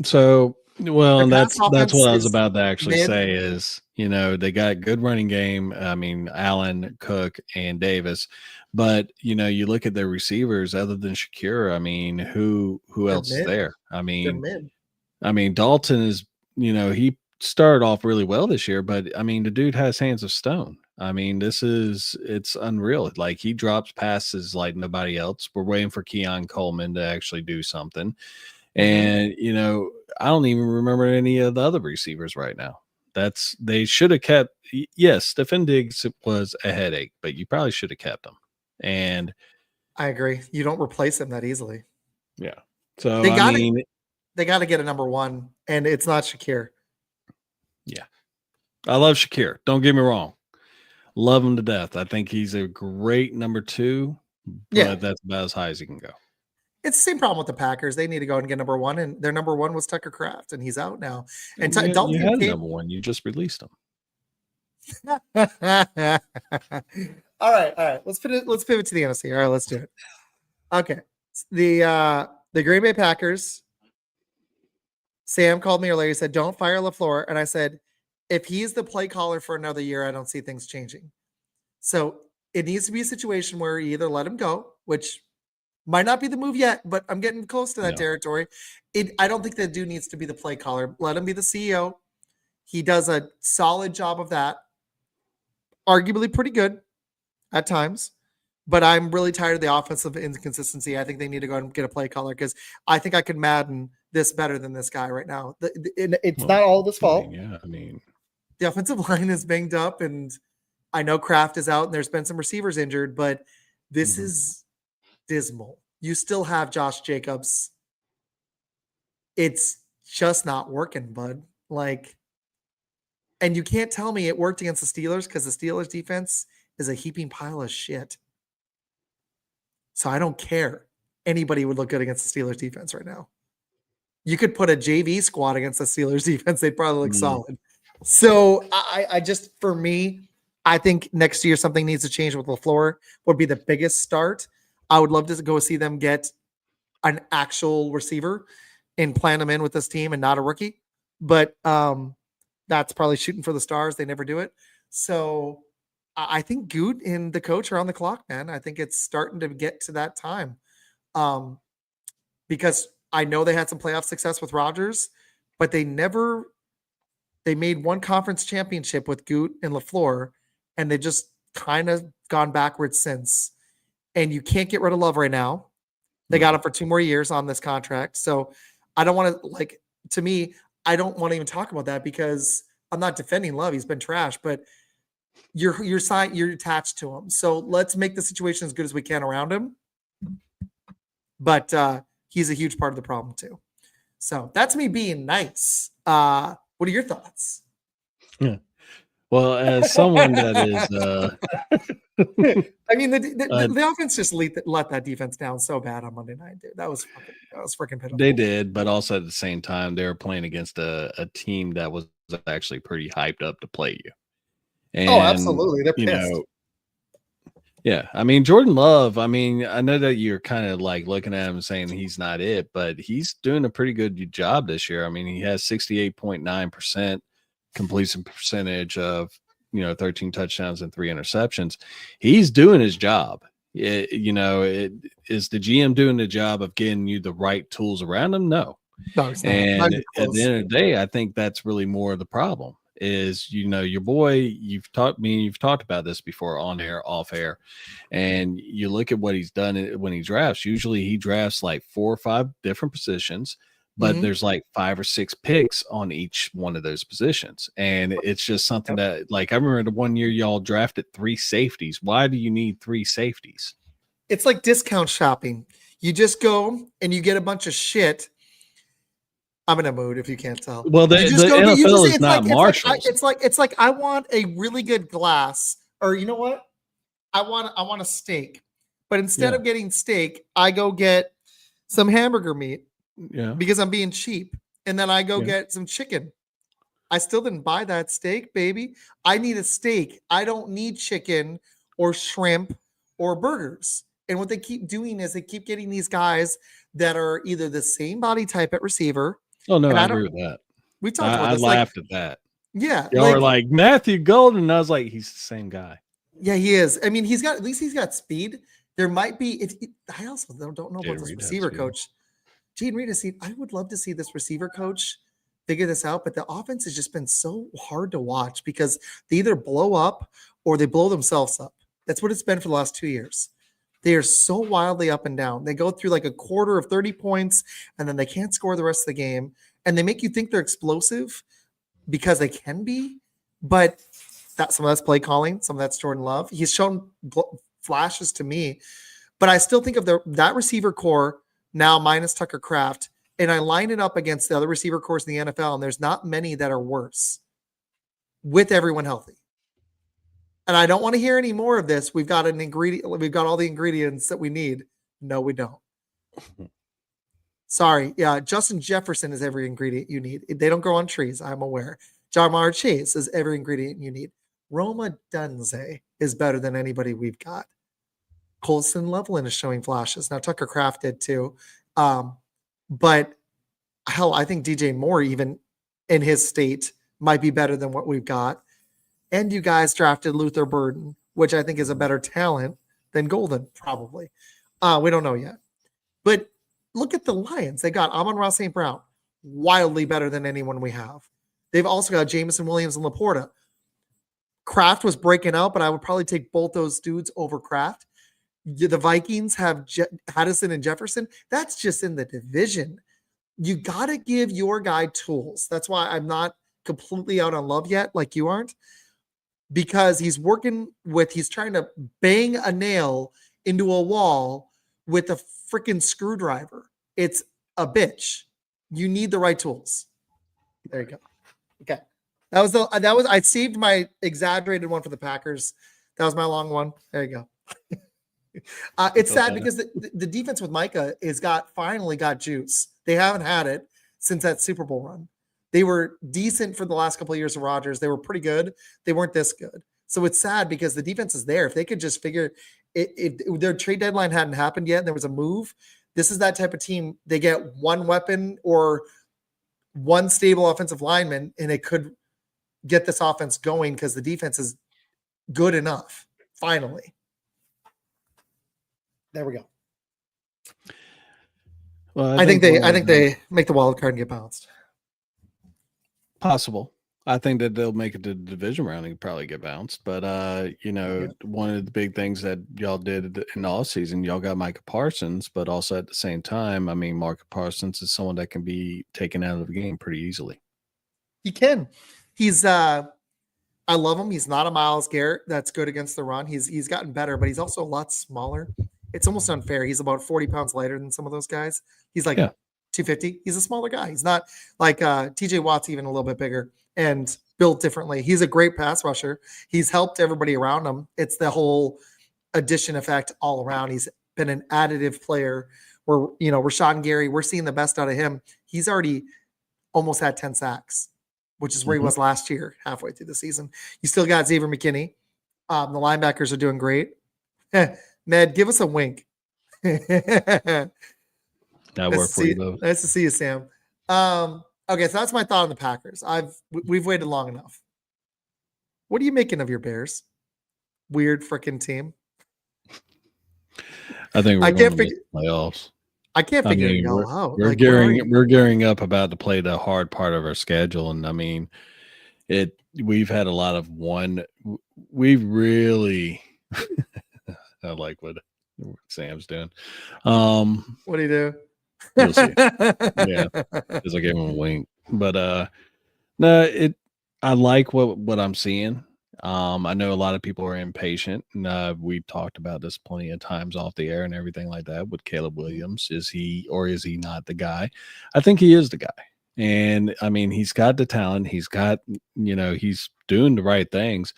So, well, Their and pass that's offense what I was is about to actually mid. say is, they got good running game. I mean, Allen, Cook, and Davis, but you look at their receivers other than Shakira. I mean, who They're else is mid. there? They're mid. I mean, Dalton is, he started off really well this year, but I mean, the dude has hands of stone. I mean, it's unreal. Like he drops passes like nobody else. We're waiting for Keon Coleman to actually do something. Mhm. And, I don't even remember any of the other receivers right now. They should have kept, yes, Stefan Diggs was a headache, but you probably should have kept him. And I agree. You don't replace him that easily. yeah. So, They I got mean, they got to get a number one, and it's not Shakir. yeah, I love Shakir. Don't get me wrong. Love him to death. I think he's a great number 2, Yeah, but that's about as high as he can go. it's the same problem with the Packers. They need to go and get number one, and their number one was Tucker Kraft, and he's out now. And You Dalton had a Kincaid. number 1. You just released him. All right. Let's pivot to the NFC. All right, let's do it. Okay, the Green Bay Packers. Sam called me earlier. He said, "Don't fire LaFleur," and I said, "If he's the play caller for another year, I don't see things changing." So it needs to be a situation where you either let him go, which might not be the move yet, but I'm getting close to that No. territory. I don't think that dude needs to be the play caller. Let him be the CEO. He does a solid job of that. Arguably pretty good at times, but I'm really tired of the offensive inconsistency. I think they need to go and get a play caller because I think I could Madden this better than this guy right now. It's Well, not all of his I fault. mean, yeah, I mean, The offensive line is banged up, and I know Kraft is out, and there's been some receivers injured, but this is dismal. You still have Josh Jacobs. It's just not working, bud. Like, and you can't tell me it worked against the Steelers because the Steelers defense is a heaping pile of shit. So I don't care. Anybody would look good against the Steelers defense right now. You could put a JV squad against the Steelers defense. They'd probably look solid. So I just, for me, I think next year something needs to change with LaFleur would be the biggest start. I would love to go see them get an actual receiver and plan them in with this team and not a rookie. But that's probably shooting for the stars. They never do it. So I think Good and the coach are on the clock, man. I think it's starting to get to that time. Because I know they had some playoff success with Rodgers, but they made one conference championship with Goot and LaFleur, and they just kind of gone backwards since. And you can't get rid of Love right now. They got him for 2 more years on this contract. So I don't want to, to me, I don't want to even talk about that because I'm not defending Love. He's been trash, but you're attached to him. So let's make the situation as good as we can around him. But he's a huge part of the problem too. So that's me being nice. What are your thoughts? Yeah. Well, as someone that is, I mean, the offense just let that defense down so bad on Monday night, dude. That was freaking pitiful. they did, but also at the same time, they were playing against a team that was actually pretty hyped up to play you. And, absolutely. They're pissed. Yeah. I mean, Jordan Love, I mean, I know that you're kind of like looking at him and saying he's not it, but he's doing a pretty good job this year. I mean, he has 68.9% completion percentage of, 13 touchdowns and 3 interceptions. He's doing his job. Is the GM doing the job of getting you the right tools around him? No. No, it's not. And at the end of the day, I think that's really more of the problem is, your boy, you've talked about this before on air, off air, and you look at what he's done when he drafts. Usually he drafts like 4 or 5 different positions, but there's like 5 or 6 picks on each one of those positions. And it's just something that, like, I remember the one year y'all drafted 3 safeties. Why do you need 3 safeties? It's like discount shopping. You just go and you get a bunch of shit. I'm in a mood if you can't tell. Well, the NFL is not Marshalls. It's like I want a really good glass, or you know what? I want a steak, but instead of getting steak, I go get some hamburger meat. Yeah, because I'm being cheap, and then I go get some chicken. I still didn't buy that steak, baby. I need a steak. I don't need chicken or shrimp or burgers. And what they keep doing is they keep getting these guys that are either the same body type at receiver. Oh no, And I I agree don't. with that. We talked about I this. Like, laughed at that. yeah, Y'all were like Matthew Golden, and I was like, he's the same guy. Yeah, he is. I mean, at least he's got speed. There might be. I also don't know about this receiver coach, Jaden Reed. I would love to see this receiver coach figure this out, but the offense has just been so hard to watch because they either blow up or they blow themselves up. That's what it's been for the last 2 years. They are so wildly up and down. They go through like a quarter of 30 points, and then they can't score the rest of the game, and they make you think they're explosive because they can be, but some of that's play calling, some of that's Jordan Love. He's shown flashes to me, but I still think of that receiver core now minus Tucker Kraft, and I line it up against the other receiver cores in the NFL, and there's not many that are worse with everyone healthy. And I don't want to hear any more of this. We've got We've got all the ingredients that we need. No, we don't. Sorry. Yeah, Justin Jefferson is every ingredient you need. They don't grow on trees, I'm aware. Jamar Chase is every ingredient you need. Roma Dunze is better than anybody we've got. Colson Loveland is showing flashes. Now, Tucker Kraft did too. But hell, I think DJ Moore, even in his state, might be better than what we've got. And you guys drafted Luther Burden, which I think is a better talent than Golden, probably. We don't know yet. But look at the Lions. They got Amon-Ra St. Brown, wildly better than anyone we have. They've also got Jameson Williams and Laporta. Kraft was breaking out, but I would probably take both those dudes over Kraft. The Vikings have Haddison and Jefferson. That's just in the division. You got to give your guy tools. That's why I'm not completely out on Love yet, like you aren't, because he's trying to bang a nail into a wall with a freaking screwdriver. It's a bitch. You need the right tools. There you go. Okay. I saved my exaggerated one for the Packers. That was my long one. There you go. It's sad because the defense with Micah finally got juice. They haven't had it since that Super Bowl run. They were decent for the last couple of years of Rodgers. They were pretty good. They weren't this good. So it's sad because the defense is there. If they could just figure if their trade deadline hadn't happened yet and there was a move, this is that type of team. They get one weapon or one stable offensive lineman, and it could get this offense going because the defense is good enough. Finally. There we go. Well, I think they make the wild card and get bounced. Possible. I think that they'll make it to the division round and probably get bounced. But one of the big things that y'all did in the offseason, y'all got Micah Parsons, but also at the same time, I mean, Micah Parsons is someone that can be taken out of the game pretty easily. He can. He's I love him. He's not a Myles Garrett that's good against the run. He's gotten better, but he's also a lot smaller. It's almost unfair. He's about 40 pounds lighter than some of those guys. He's like 250. He's a smaller guy. He's not like TJ Watt's even a little bit bigger and built differently. He's a great pass rusher. He's helped everybody around him. It's the whole addition effect all around. He's been an additive player where, Rashawn Gary, we're seeing the best out of him. He's already almost had 10 sacks, which is where he was last year, halfway through the season. You still got Xavier McKinney. The linebackers are doing great. Ned, give us a wink. That worked for you both. Nice to see you, Sam. Okay, so that's my thought on the Packers. We've waited long enough. What are you making of your Bears? Weird freaking team. I think we're going to make playoffs. I can't figure it all out. We're gearing up about to play the hard part of our schedule, and I mean, we've had a lot of we've really. I like what Sam's doing. What do you do? You'll see. Yeah, because I gave him a wink. But no, I like what I'm seeing. I know a lot of people are impatient, and we've talked about this plenty of times off the air and everything like that with Caleb Williams. Is he or is he not the guy? I think he is the guy. And I mean, he's got the talent. He's got, he's doing the right things.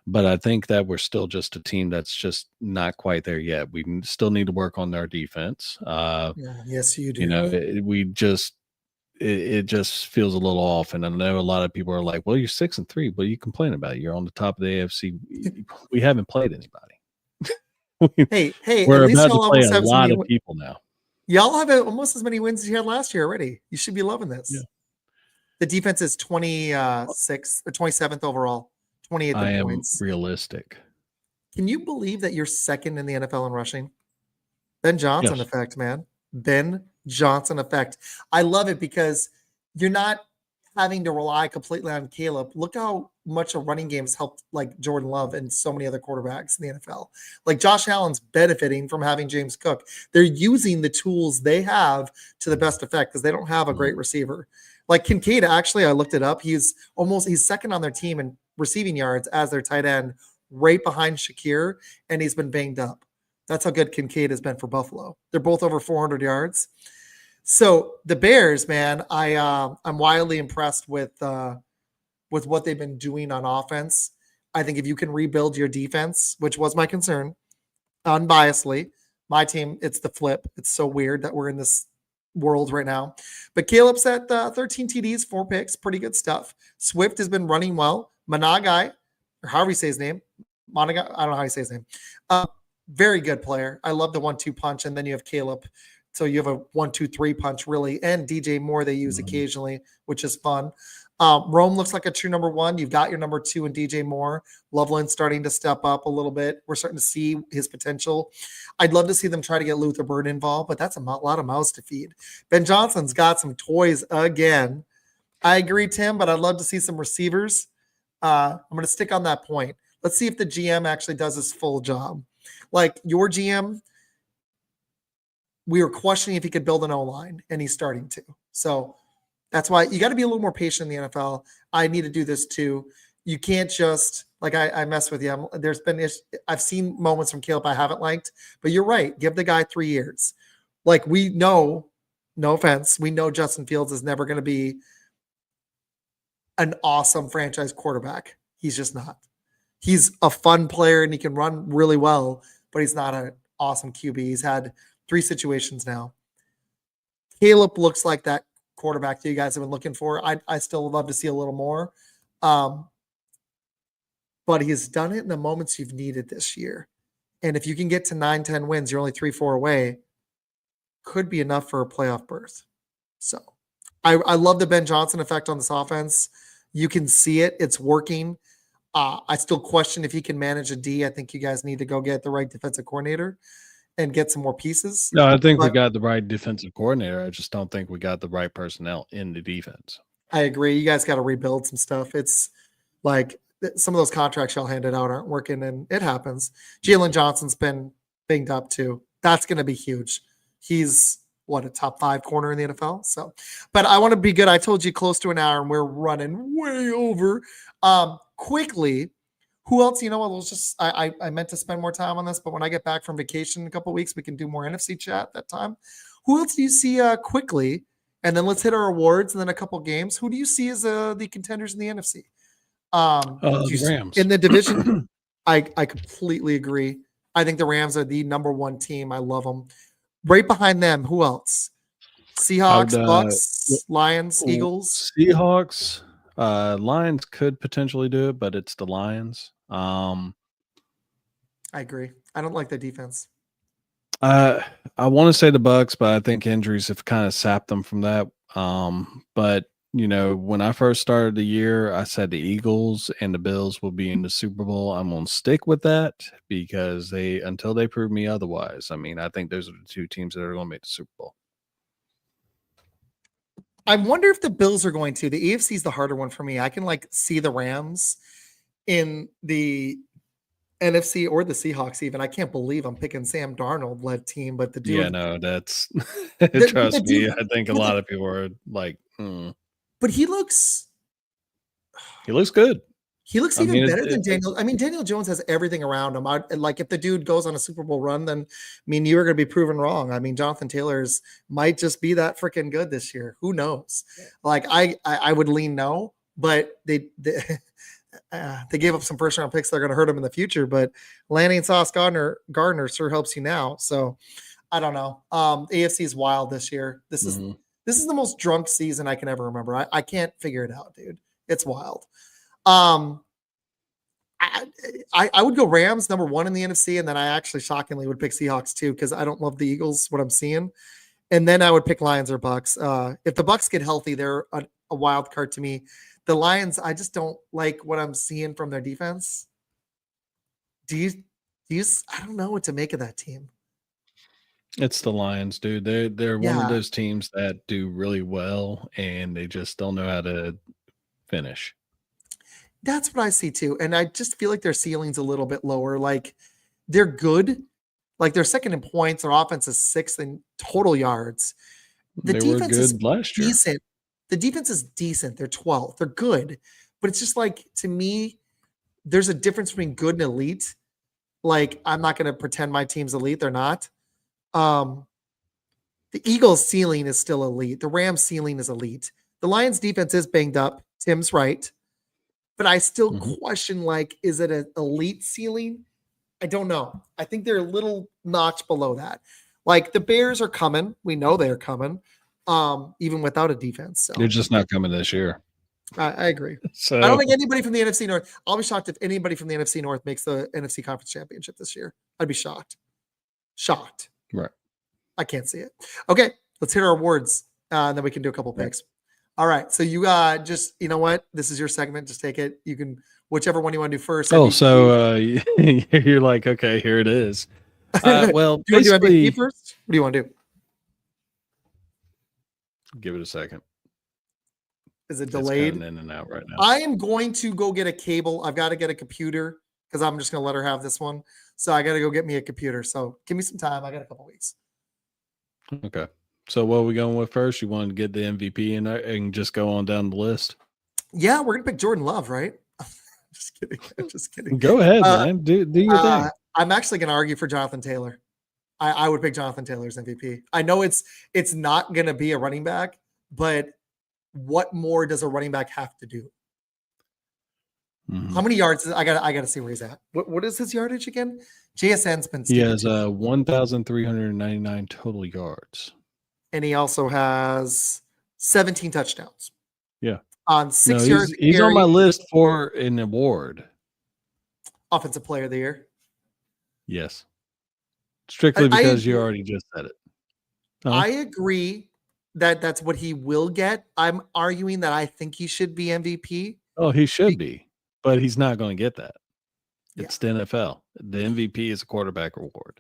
But I think that we're still just a team that's just not quite there yet. We still need to work on our defense. Yes, you do. It just feels a little off. And I know a lot of people are like, well, you're 6-3. What are you complaining about? You're on the top of the AFC. We haven't played anybody. Hey, at We're least about to y'all play almost a have lot of people now. y'all have almost as many wins as you had last year already. You should be loving this. Yeah. The defense is 26th or 27th overall, 28th I in am points. realistic. Can you believe that you're second in the NFL in rushing? Ben Johnson Yes. effect, man. Ben Johnson effect. I love it because you're not having to rely completely on Caleb. Look how much a running game has helped like Jordan Love and so many other quarterbacks in the NFL. Like Josh Allen's benefiting from having James Cook. They're using the tools they have to the best effect because they don't have a great receiver. Like Kincaid, actually, I looked it up. He's second on their team in receiving yards as their tight end, right behind Shakir, and he's been banged up. That's how good Kincaid has been for Buffalo. They're both over 400 yards. So the Bears, man, I'm wildly impressed with what they've been doing on offense. I think if you can rebuild your defense, which was my concern, unbiasedly, my team, it's the flip. It's so weird that we're in this world right now. But Caleb's at 13 TDs, 4 picks, pretty good stuff. Swift has been running well. Managai, or however you say his name, Monagai, I don't know how you say his name. Very good player. I love the 1-2 punch, and then you have Caleb. So you have a 1-2-3 punch, really, and DJ Moore they use occasionally, which is fun. Rome looks like a true number 1. You've got your number 2 in DJ Moore. Loveland starting to step up a little bit. We're starting to see his potential. I'd love to see them try to get Luther Bird involved, but that's a lot of mouths to feed. Ben Johnson's got some toys again. I agree, Tim, but I'd love to see some receivers. I'm going to stick on that point. Let's see if the GM actually does his full job. Like your GM, we were questioning if he could build an O-line, and he's starting to. So that's why you got to be a little more patient in the NFL. I need to do this too. You can't just like I mess with you. I've seen moments from Caleb I haven't liked, but you're right. Give the guy 3 years. Like we know, no offense, we know Justin Fields is never going to be an awesome franchise quarterback. He's just not. He's a fun player and he can run really well, but he's not an awesome QB. He's had 3 situations now. Caleb looks like that quarterback that you guys have been looking for. I still love to see a little more. But he's done it in the moments you've needed this year. And if you can get to 9-10 wins, you're only 3-4 away, could be enough for a playoff berth. So I love the Ben Johnson effect on this offense. You can see it. It's working. I still question if he can manage a D. I think you guys need to go get the right defensive coordinator and get some more pieces. No, I think we got the right defensive coordinator. I just don't think we got the right personnel in the defense. I agree. You guys got to rebuild some stuff. It's like some of those contracts y'all handed out aren't working, and it happens. Jalen Johnson's been banged up too. That's going to be huge. He's a top 5 corner in the NFL. So, but I want to be good. I told you close to an hour, and we're running way over. Quickly, who else? You know what? I meant to spend more time on this, but when I get back from vacation in a couple of weeks, we can do more NFC chat that time. Who else do you see quickly? And then let's hit our awards and then a couple games. Who do you see as the contenders in the NFC? The Rams. In the division, I completely agree. I think the Rams are the number 1 team. I love them. Right behind them, who else? Seahawks, Bucks, Lions, Eagles. Seahawks. Lions could potentially do it, but it's the Lions. I agree. I don't like the defense. I want to say the Bucks, but I think injuries have kind of sapped them from that. But when I first started the year, I said the Eagles and the Bills will be in the Super Bowl. I'm going to stick with that because until they prove me otherwise. I mean, I think those are the 2 teams that are going to make the Super Bowl. I wonder if the Bills are going to. The AFC is the harder one for me. I can see the Rams in the NFC or the Seahawks even. I can't believe I'm picking Sam Darnold led team, but the dude. Yeah, no, that's trust me. I think a lot of people are like, But he looks good. He looks even better than Daniel. I mean, Daniel Jones has everything around him. If the dude goes on a Super Bowl run, then you're going to be proven wrong. I mean, Jonathan Taylor's might just be that freaking good this year. Who knows? I would lean no, but they gave up some first round picks that are going to hurt him in the future. But landing Sauce Gardner sure helps you now. So I don't know. AFC is wild this year. This is the most drunk season I can ever remember. I can't figure it out, dude. It's wild. I would go Rams number 1 in the NFC, and then I actually shockingly would pick Seahawks too because I don't love the Eagles. What I'm seeing, and then I would pick Lions or Bucks. If the Bucks get healthy, they're a wild card to me. The Lions, I just don't like what I'm seeing from their defense. Do you? I don't know what to make of that team. It's the Lions, dude. They're one of Yeah, those teams that do really well, and they just don't know how to finish. that's what I see too. And I just feel like their ceiling's a little bit lower. Like they're good. Like they're second in points. Their offense is 6th in total yards. The They were defense is good last year. decent. The defense is decent. They're 12th. They're good. But it's just like, to me, there's a difference between good and elite. Like, I'm not going to pretend my team's elite. They're not. The Eagles' ceiling is still elite. The Rams' ceiling is elite. The Lions' defense is banged up. Tim's right. But I still question, like, is it an elite ceiling? I don't know. I think they're a little notch below that. Like, the Bears are coming. We know they're coming, even without a defense. So They're just not coming this year. I agree. So I don't think anybody from the NFC North. I'll be shocked if anybody from the NFC North makes the NFC Conference Championship this year. I'd be shocked. Shocked. right. I can't see it. Okay, let's hit our awards, and then we can do a couple picks. All right. So you just, you know what? This is your segment. Just take it. You can, whichever one you want to do first. Oh, MVP. so you're like, okay, here it is. Well, do you want to do MVP basically, first? What do you want to do? give it a second. Is it It's delayed? kinda in and out right now. I am going to go get a cable. I've got to get a computer because I'm just going to let her have this one. So I got to go get me a computer. So give me some time. I got a couple weeks. Okay. So what are we going with first? You want to get the MVP in there and just go on down the list? Yeah, we're going to pick Jordan Love, right? Just kidding. Just kidding. Go ahead, man. Do your thing. I'm actually going to argue for Jonathan Taylor. I would pick Jonathan Taylor's MVP. I know it's not going to be a running back, but what more does a running back have to do? How many yards? I got to see where he's at. What is his yardage again? JSN's been. He has 1,399 total yards, and he also has 17 touchdowns. Yeah, on 6 yards. He's on my list for an award. Offensive Player of the Year. Yes, strictly because you already just said it. I agree that that's what he will get. I'm arguing that I think he should be MVP. Oh, he should be, but he's not going to get that. It's the NFL. The MVP is a quarterback award.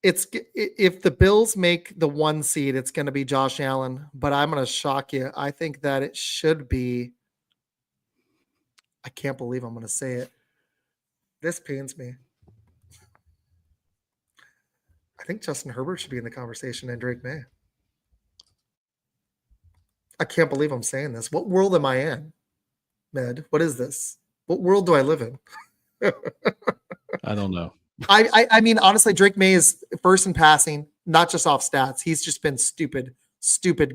If the Bills make the 1 seed, it's going to be Josh Allen, but I'm going to shock you. I think that it should be. I can't believe I'm going to say it. This pains me. I think Justin Herbert should be in the conversation and Drake May. I can't believe I'm saying this. What world am I in, Med? What is this? What world do I live in? I don't know. I mean, honestly, Drake May is first in passing, not just off stats. He's just been stupid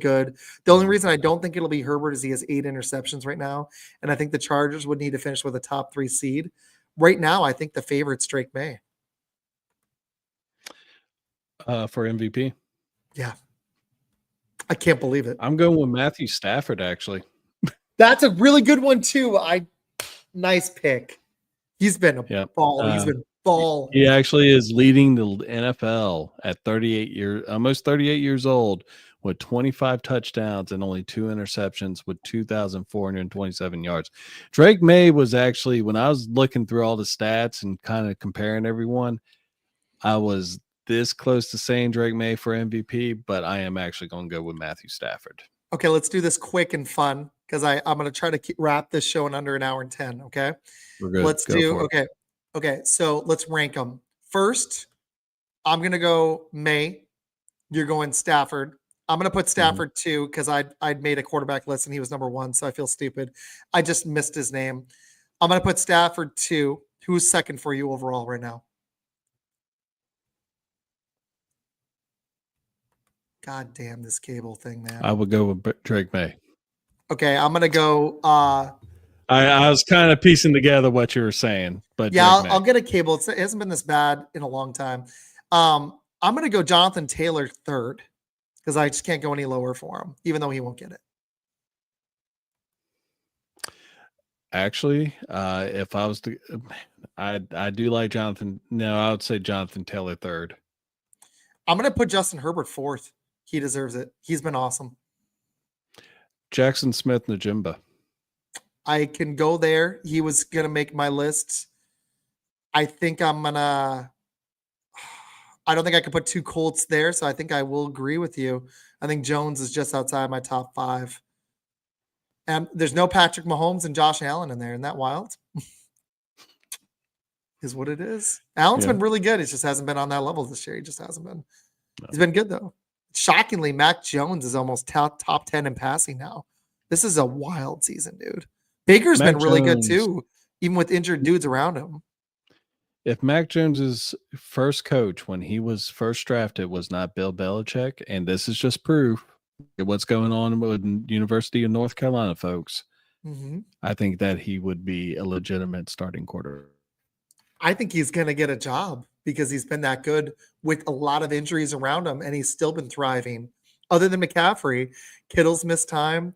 good. The only reason I don't think it'll be Herbert is he has 8 interceptions right now, and I think the Chargers would need to finish with a top 3 seed. Right now, I think the favorite's Drake May. For MVP? Yeah. I can't believe it. I'm going with Matthew Stafford, actually. That's a really good one, too. Nice pick. He's been a ball. He's been ball. He actually is leading the NFL at almost 38 years old with 25 touchdowns and only 2 interceptions with 2,427 yards. Drake May was actually, when I was looking through all the stats and kind of comparing everyone, I was this close to saying Drake May for MVP, but I am actually going to go with Matthew Stafford. Okay, let's do this quick and fun because I'm going to try to wrap this show in under 1 hour and 10. Okay, we're good. Let's do okay. So let's rank them. First, I'm going to go May. You're going Stafford. I'm going to put Stafford 2 because I'd made a quarterback list and he was number 1, so I feel stupid. I just missed his name. I'm going to put Stafford 2. Who's second for you overall right now? God damn this cable thing, man. I would go with Drake May. Okay, I'm gonna go. I was kind of piecing together what you were saying, but yeah, I'll get a cable. It hasn't been this bad in a long time. I'm gonna go Jonathan Taylor 3rd because I just can't go any lower for him, even though he won't get it. Actually, if I was to, I do like Jonathan. No, I would say Jonathan Taylor third. I'm going to put Justin Herbert fourth. He deserves it. He's been awesome. Jackson Smith Najimba. I can go there. He was going to make my list. I think I'm going to. I don't think I could put two Colts there, so I think I will agree with you. I think Jones is just outside my top 5. And there's no Patrick Mahomes and Josh Allen in there. Isn't that wild? Is what it is. Allen's been really good. He just hasn't been on that level this year. He just hasn't been. No. He's been good, though. Shockingly, Mac Jones is almost top 10 in passing now. This is a wild season, dude. Baker's been really good, too, even with injured dudes around him. If Mac Jones's first coach when he was first drafted was not Bill Belichick, and this is just proof of what's going on with University of North Carolina, folks, I think that he would be a legitimate starting quarterback. I think he's going to get a job because he's been that good with a lot of injuries around him, and he's still been thriving. Other than McCaffrey, Kittle's missed time.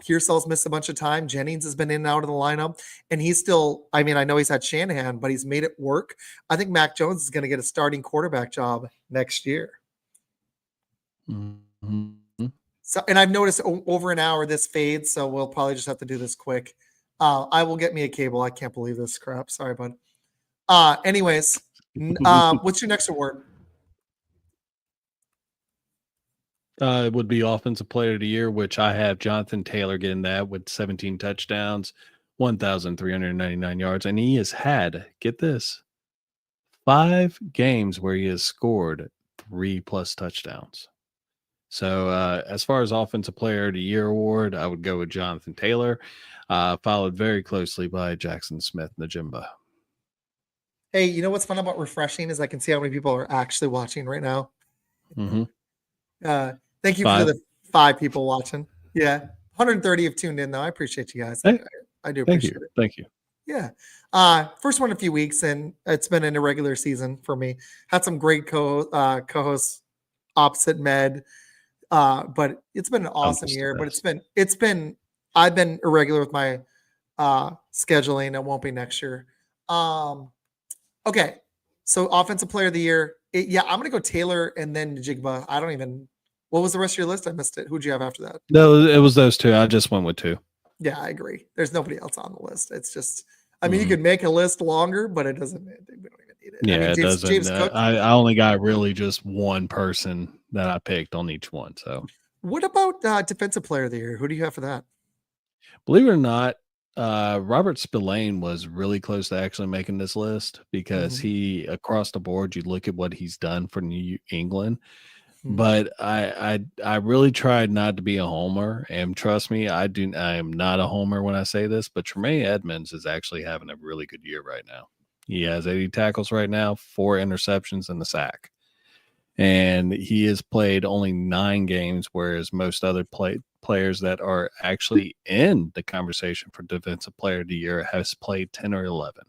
Pearsall's missed a bunch of time. Jennings has been in and out of the lineup, and he's still, I mean, I know he's had Shanahan, but he's made it work. I think Mac Jones is going to get a starting quarterback job next year. So, and I've noticed over an hour this fades, so we'll probably just have to do this quick. I will get me a cable. I can't believe this crap. Sorry, bud. Anyways, what's your next award? It would be Offensive Player of the Year, which I have Jonathan Taylor getting that with 17 touchdowns, 1,399 yards. And he has had, get this, 5 games where he has scored 3+ touchdowns. So as far as Offensive Player of the Year award, I would go with Jonathan Taylor, followed very closely by Jackson Smith Najimba. Hey, you know what's fun about refreshing is I can see how many people are actually watching right now. Thank you 5. For the 5 people watching. Yeah. 130 have tuned in, though. I appreciate you guys. Hey, I do appreciate it. Thank you. Yeah. First one in a few weeks, and it's been an irregular season for me. Had some great co-hosts opposite Med. But it's been an awesome year. But I've been irregular with my scheduling. It won't be next year. Okay. So Offensive Player of the Year. I'm gonna go Taylor and then Najigba. I don't even. What was the rest of your list? I missed it. Who'd you have after that? No, it was those 2. I just went with 2. Yeah, I agree. There's nobody else on the list. It's just, I mean, you could make a list longer, but it doesn't. We don't even need it. Yeah, I mean, it doesn't. James Cook. I only got really just one person that I picked on each one. So, what about Defensive Player of the Year? Who do you have for that? Believe it or not, Robert Spillane was really close to actually making this list because he, across the board, you look at what he's done for New England. But I really tried not to be a homer, and trust me, I am not a homer when I say this. But Tremaine Edmonds is actually having a really good year right now. He has 80 tackles right now, 4 interceptions, and a sack. And he has played only 9 games, whereas most other players that are actually in the conversation for Defensive Player of the Year has played 10 or 11.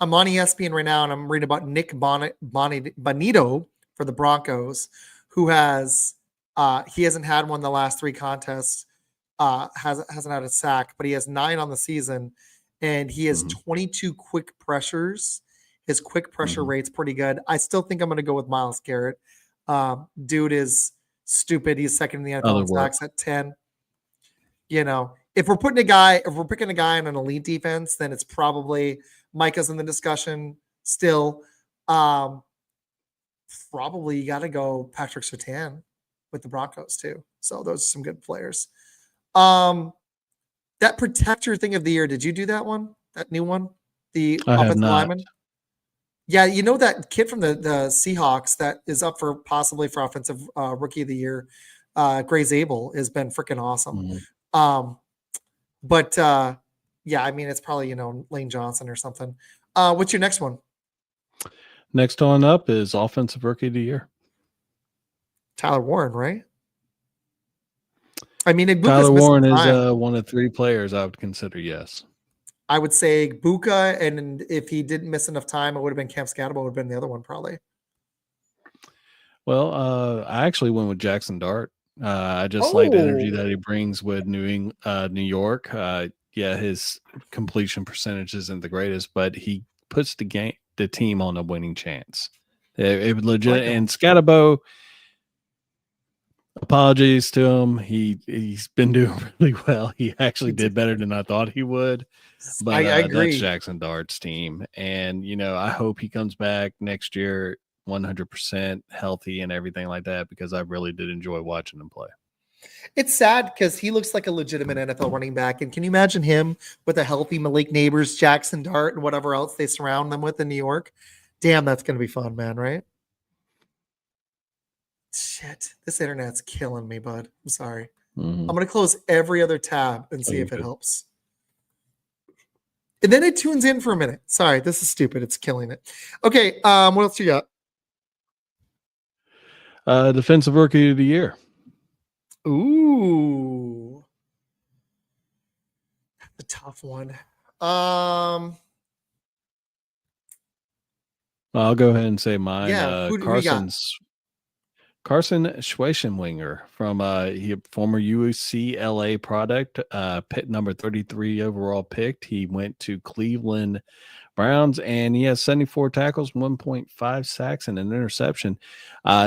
I'm on ESPN right now, and I'm reading about Nick Bonito for the Broncos, who has he hasn't had one the last 3 contests, hasn't had a sack, but he has 9 on the season, and he has 22 quick pressures. His quick pressure rate's pretty good. I still think I'm going to go with Myles Garrett. Dude is stupid. He's second in the NFL in sacks at 10. You know, if we're picking a guy in an elite defense, then it's probably Micah's in the discussion still. Probably you got to go Patrick Surtain with the Broncos too. So those are some good players. That protector thing of the year, did you do that one? That new one? The offensive lineman? Yeah, you know that kid from the Seahawks that is up for possibly for offensive rookie of the year, Gray Zabel, has been freaking awesome. Yeah, I mean, it's probably, Lane Johnson or something. What's your next one? Next on up is Offensive Rookie of the Year. Tyler Warren, right? I mean, Tyler Warren is one of 3 players I would consider, yes. I would say Buka, and if he didn't miss enough time, it would have been Camp Scatterbo would have been the other one probably. Well, I actually went with Jackson Dart. I just like the energy that he brings with New York. his completion percentage isn't the greatest, but he puts the team on a winning chance. It would legit. And Scatterbo, apologies to him. He's been doing really well. He actually did better than I thought he would. But I agree. That's Jackson Dart's team, and I hope he comes back next year 100% healthy and everything like that, because I really did enjoy watching him play. It's sad because he looks like a legitimate NFL running back. And can you imagine him with a healthy Malik Neighbors, Jackson Dart, and whatever else they surround them with in New York? Damn, that's going to be fun, man, right? Shit, this internet's killing me, bud. I'm sorry. I'm going to close every other tab and see if it helps. And then it tunes in for a minute. Sorry, this is stupid. It's killing it. Okay, what else you got? Defensive Rookie of the Year. Ooh. The tough one. I'll go ahead and say mine. Yeah, Carson Schweichenwinger from former UCLA product, pick number 33 overall picked. He went to Cleveland Browns, and he has 74 tackles, 1.5 sacks, and an interception.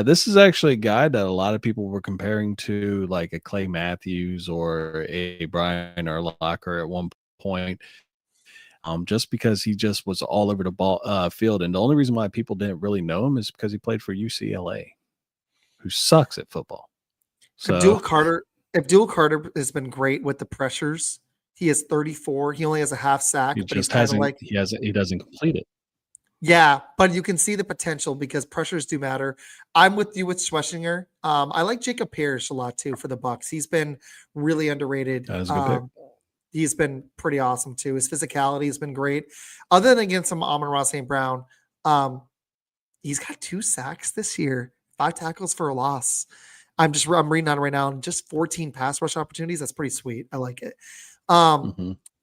This is actually a guy that a lot of people were comparing to like a Clay Matthews or a Brian Urlacher at one point. Just because he just was all over the field. And the only reason why people didn't really know him is because he played for UCLA, who sucks at football. So Abdul Carter has been great with the pressures. He has 34. He only has a half sack. He doesn't complete it. Yeah, but you can see the potential because pressures do matter. I'm with you with Schwessinger. I like Jacob Parrish a lot too for the Bucs. He's been really underrated. That is a good pick. He's been pretty awesome too. His physicality has been great. Other than against some Amon-Ra St. Brown, he's got 2 sacks this year, 5 tackles for a loss. I'm reading on it right now, and just 14 pass rush opportunities. That's pretty sweet. I like it.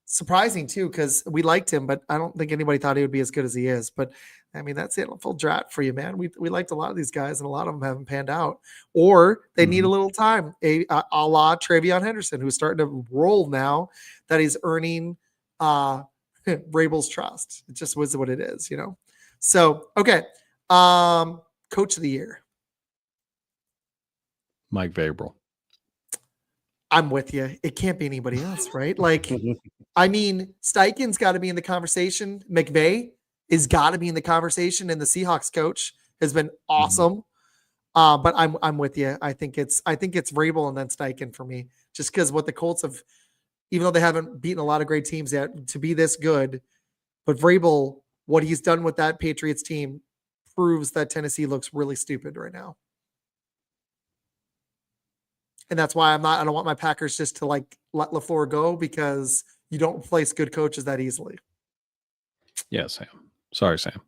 Surprising too, because we liked him, but I don't think anybody thought he would be as good as he is. But I mean, that's it. Full draft for you, man. We liked a lot of these guys, and a lot of them haven't panned out, or they need a little time. A la Travion Henderson, who's starting to roll now that he's earning Rabel's trust. It just was what it is, So okay, Coach of the Year, Mike Vrabel. I'm with you. It can't be anybody else, right? Like, I mean, Steichen's got to be in the conversation. McVay is got to be in the conversation, and the Seahawks coach has been awesome. But I'm with you. I think it's Vrabel and then Steichen for me, just because what the Colts have, even though they haven't beaten a lot of great teams yet, to be this good. But Vrabel, what he's done with that Patriots team, proves that Tennessee looks really stupid right now. And that's why I don't want my Packers just to let LaFleur go, because you don't replace good coaches that easily. Yeah, Sam. Sorry, Sam.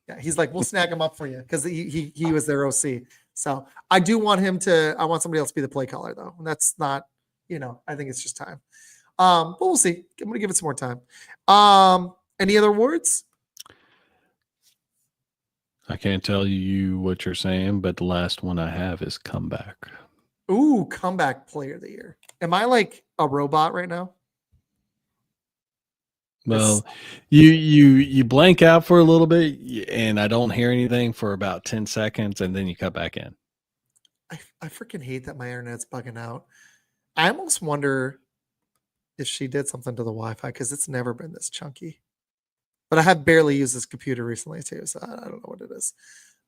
Yeah, he's like, we'll snag him up for you because he was their OC. So I do want I want somebody else to be the play caller though. And that's not, I think it's just time. But we'll see. I'm going to give it some more time. Any other words? I can't tell you what you're saying, but the last one I have is comeback. Ooh, comeback player of the year. Am I like a robot right now? Well, you blank out for a little bit, and I don't hear anything for about 10 seconds, and then you cut back in. I freaking hate that my internet's bugging out. I almost wonder if she did something to the Wi-Fi, because it's never been this chunky. But I have barely used this computer recently too, so I don't know what it is.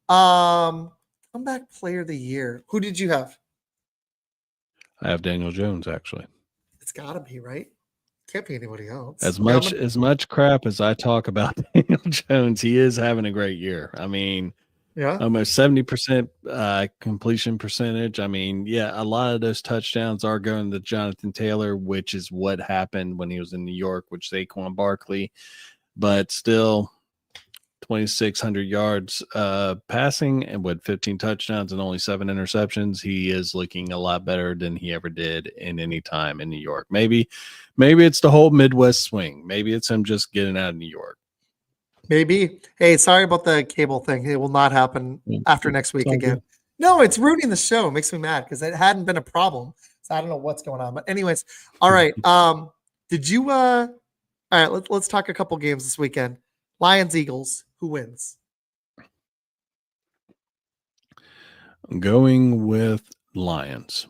Comeback player of the year. Who did you have? I have Daniel Jones, actually. It's got to be, right? Can't be anybody else. As much crap as I talk about Daniel Jones, he is having a great year. I mean, yeah, almost 70% completion percentage. I mean, yeah, a lot of those touchdowns are going to Jonathan Taylor, which is what happened when he was in New York with Saquon Barkley. But still, 2,600 yards passing, and with 15 touchdowns and only 7 interceptions, he is looking a lot better than he ever did in any time in New York. Maybe it's the whole Midwest swing. Maybe it's him just getting out of New York. Maybe. Hey, sorry about the cable thing. It will not happen after next week again. Good. No, it's ruining the show. It makes me mad because it hadn't been a problem. So I don't know what's going on. But anyways, all right. Did you all right, let's talk a couple games this weekend. Lions, Eagles, who wins? I'm going with Lions.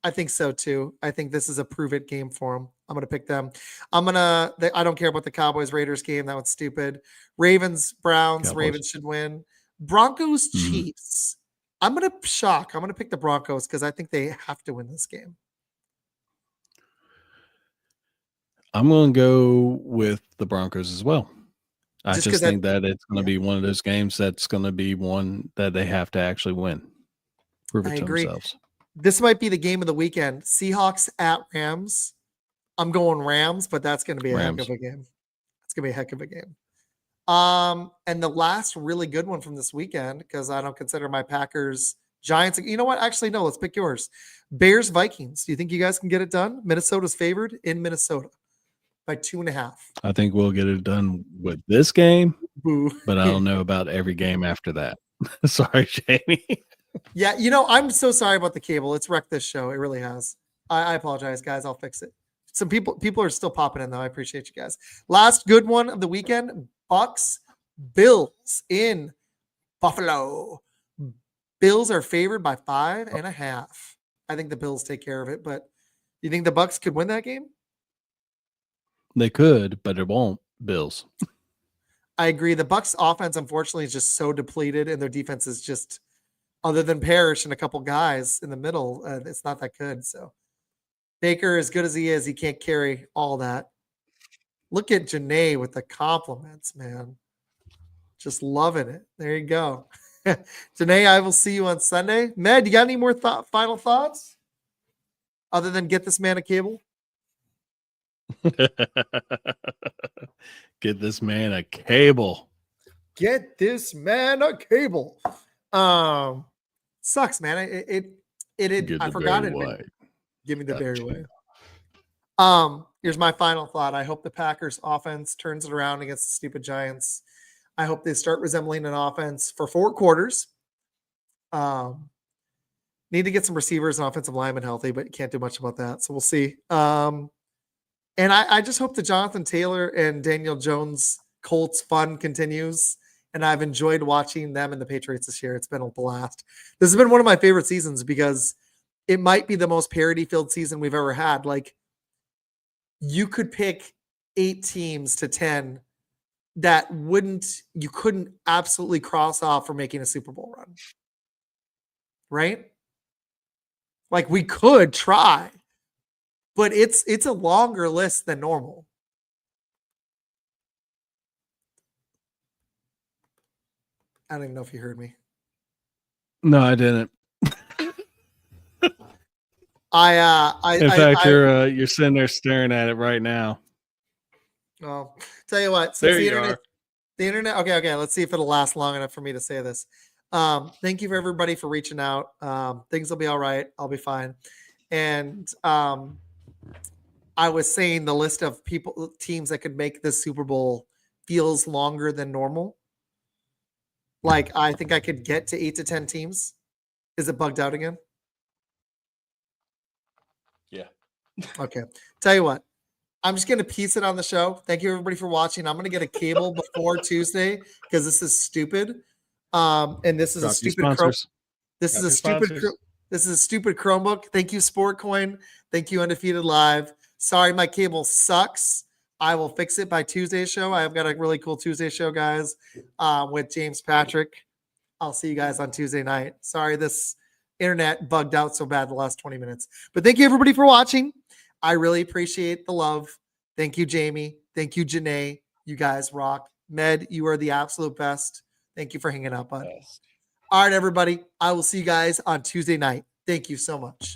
I think so too. I think this is a prove it game for them. I'm going to pick them. I don't care about the Cowboys Raiders game. That was stupid. Ravens, Browns, Cowboys. Ravens should win. Broncos, Mhm. Chiefs. I'm going to pick the Broncos because I think they have to win this game. I'm going to go with the Broncos as well. I Just just 'cause think that it's going to be one of those games that's going to be one that they have to actually win. Prove it I to agree. themselves. This might be the game of the weekend. Seahawks at Rams. I'm going Rams, but that's going to be a heck of a game. It's going to be a heck of a game. And the last really good one from this weekend, because I don't consider my Packers Giants. You know what? Actually, no, let's pick yours. Bears Vikings. Do you think you guys can get it done? Minnesota's favored in Minnesota by 2.5. I think we'll get it done with this game, Boo. but I don't know about every game after that. Sorry, Jamie. Yeah, I'm so sorry about the cable. It's wrecked this show. It really has. I apologize, guys. I'll fix it. Some people are still popping in though. I appreciate you guys. Last good one of the weekend: Bucks Bills in Buffalo. Bills are favored by 5.5. I think the Bills take care of it, but you think the Bucks could win that game? They could, but it won't. Bills. I agree. The Bucks offense, unfortunately, is just so depleted, and their defense is just, other than Parrish and a couple guys in the middle, it's not that good. So Baker, as good as he is, he can't carry all that. Look at Janae with the compliments, man. Just loving it. There you go. Janae, I will see you on Sunday. Med, you got any more final thoughts other than get this man a cable? Get this man a cable. Get this man a cable. Sucks, man. I forgot it. Give me the Barry White. Here's my final thought. I hope the Packers offense turns it around against the stupid Giants. I hope they start resembling an offense for 4 quarters. Need to get some receivers and offensive linemen healthy, but can't do much about that. So we'll see. And I just hope the Jonathan Taylor and Daniel Jones Colts fun continues. And I've enjoyed watching them and the Patriots this year. It's been a blast. This has been one of my favorite seasons because it might be the most parity-filled season we've ever had. Like, you could pick 8 teams to 10 that you couldn't absolutely cross off for making a Super Bowl run. Right? Like, we could try, but it's a longer list than normal. I don't even know if you heard me. No, I didn't. In fact, you're sitting there staring at it right now. Well, tell you what, there you are. The internet. Okay. Let's see if it'll last long enough for me to say this. Thank you for everybody for reaching out. Things will be all right. I'll be fine. And I was saying the list of teams that could make this Super Bowl feels longer than normal. Like, I think I could get to 8 to 10 teams. Is it bugged out again? Yeah. Okay. Tell you what, I'm just going to piece it on the show. Thank you, everybody, for watching. I'm going to get a cable before Tuesday because this is stupid. And this is a stupid This is a stupid Chromebook. Thank you, SportCoin. Thank you, Undefeated Live. Sorry, my cable sucks. I will fix it by Tuesday's show. I've got a really cool Tuesday show, guys, with James Patrick. I'll see you guys on Tuesday night. Sorry, this internet bugged out so bad the last 20 minutes. But thank you, everybody, for watching. I really appreciate the love. Thank you, Jamie. Thank you, Janae. You guys rock. Med, you are the absolute best. Thank you for hanging out, bud. All right, everybody. I will see you guys on Tuesday night. Thank you so much.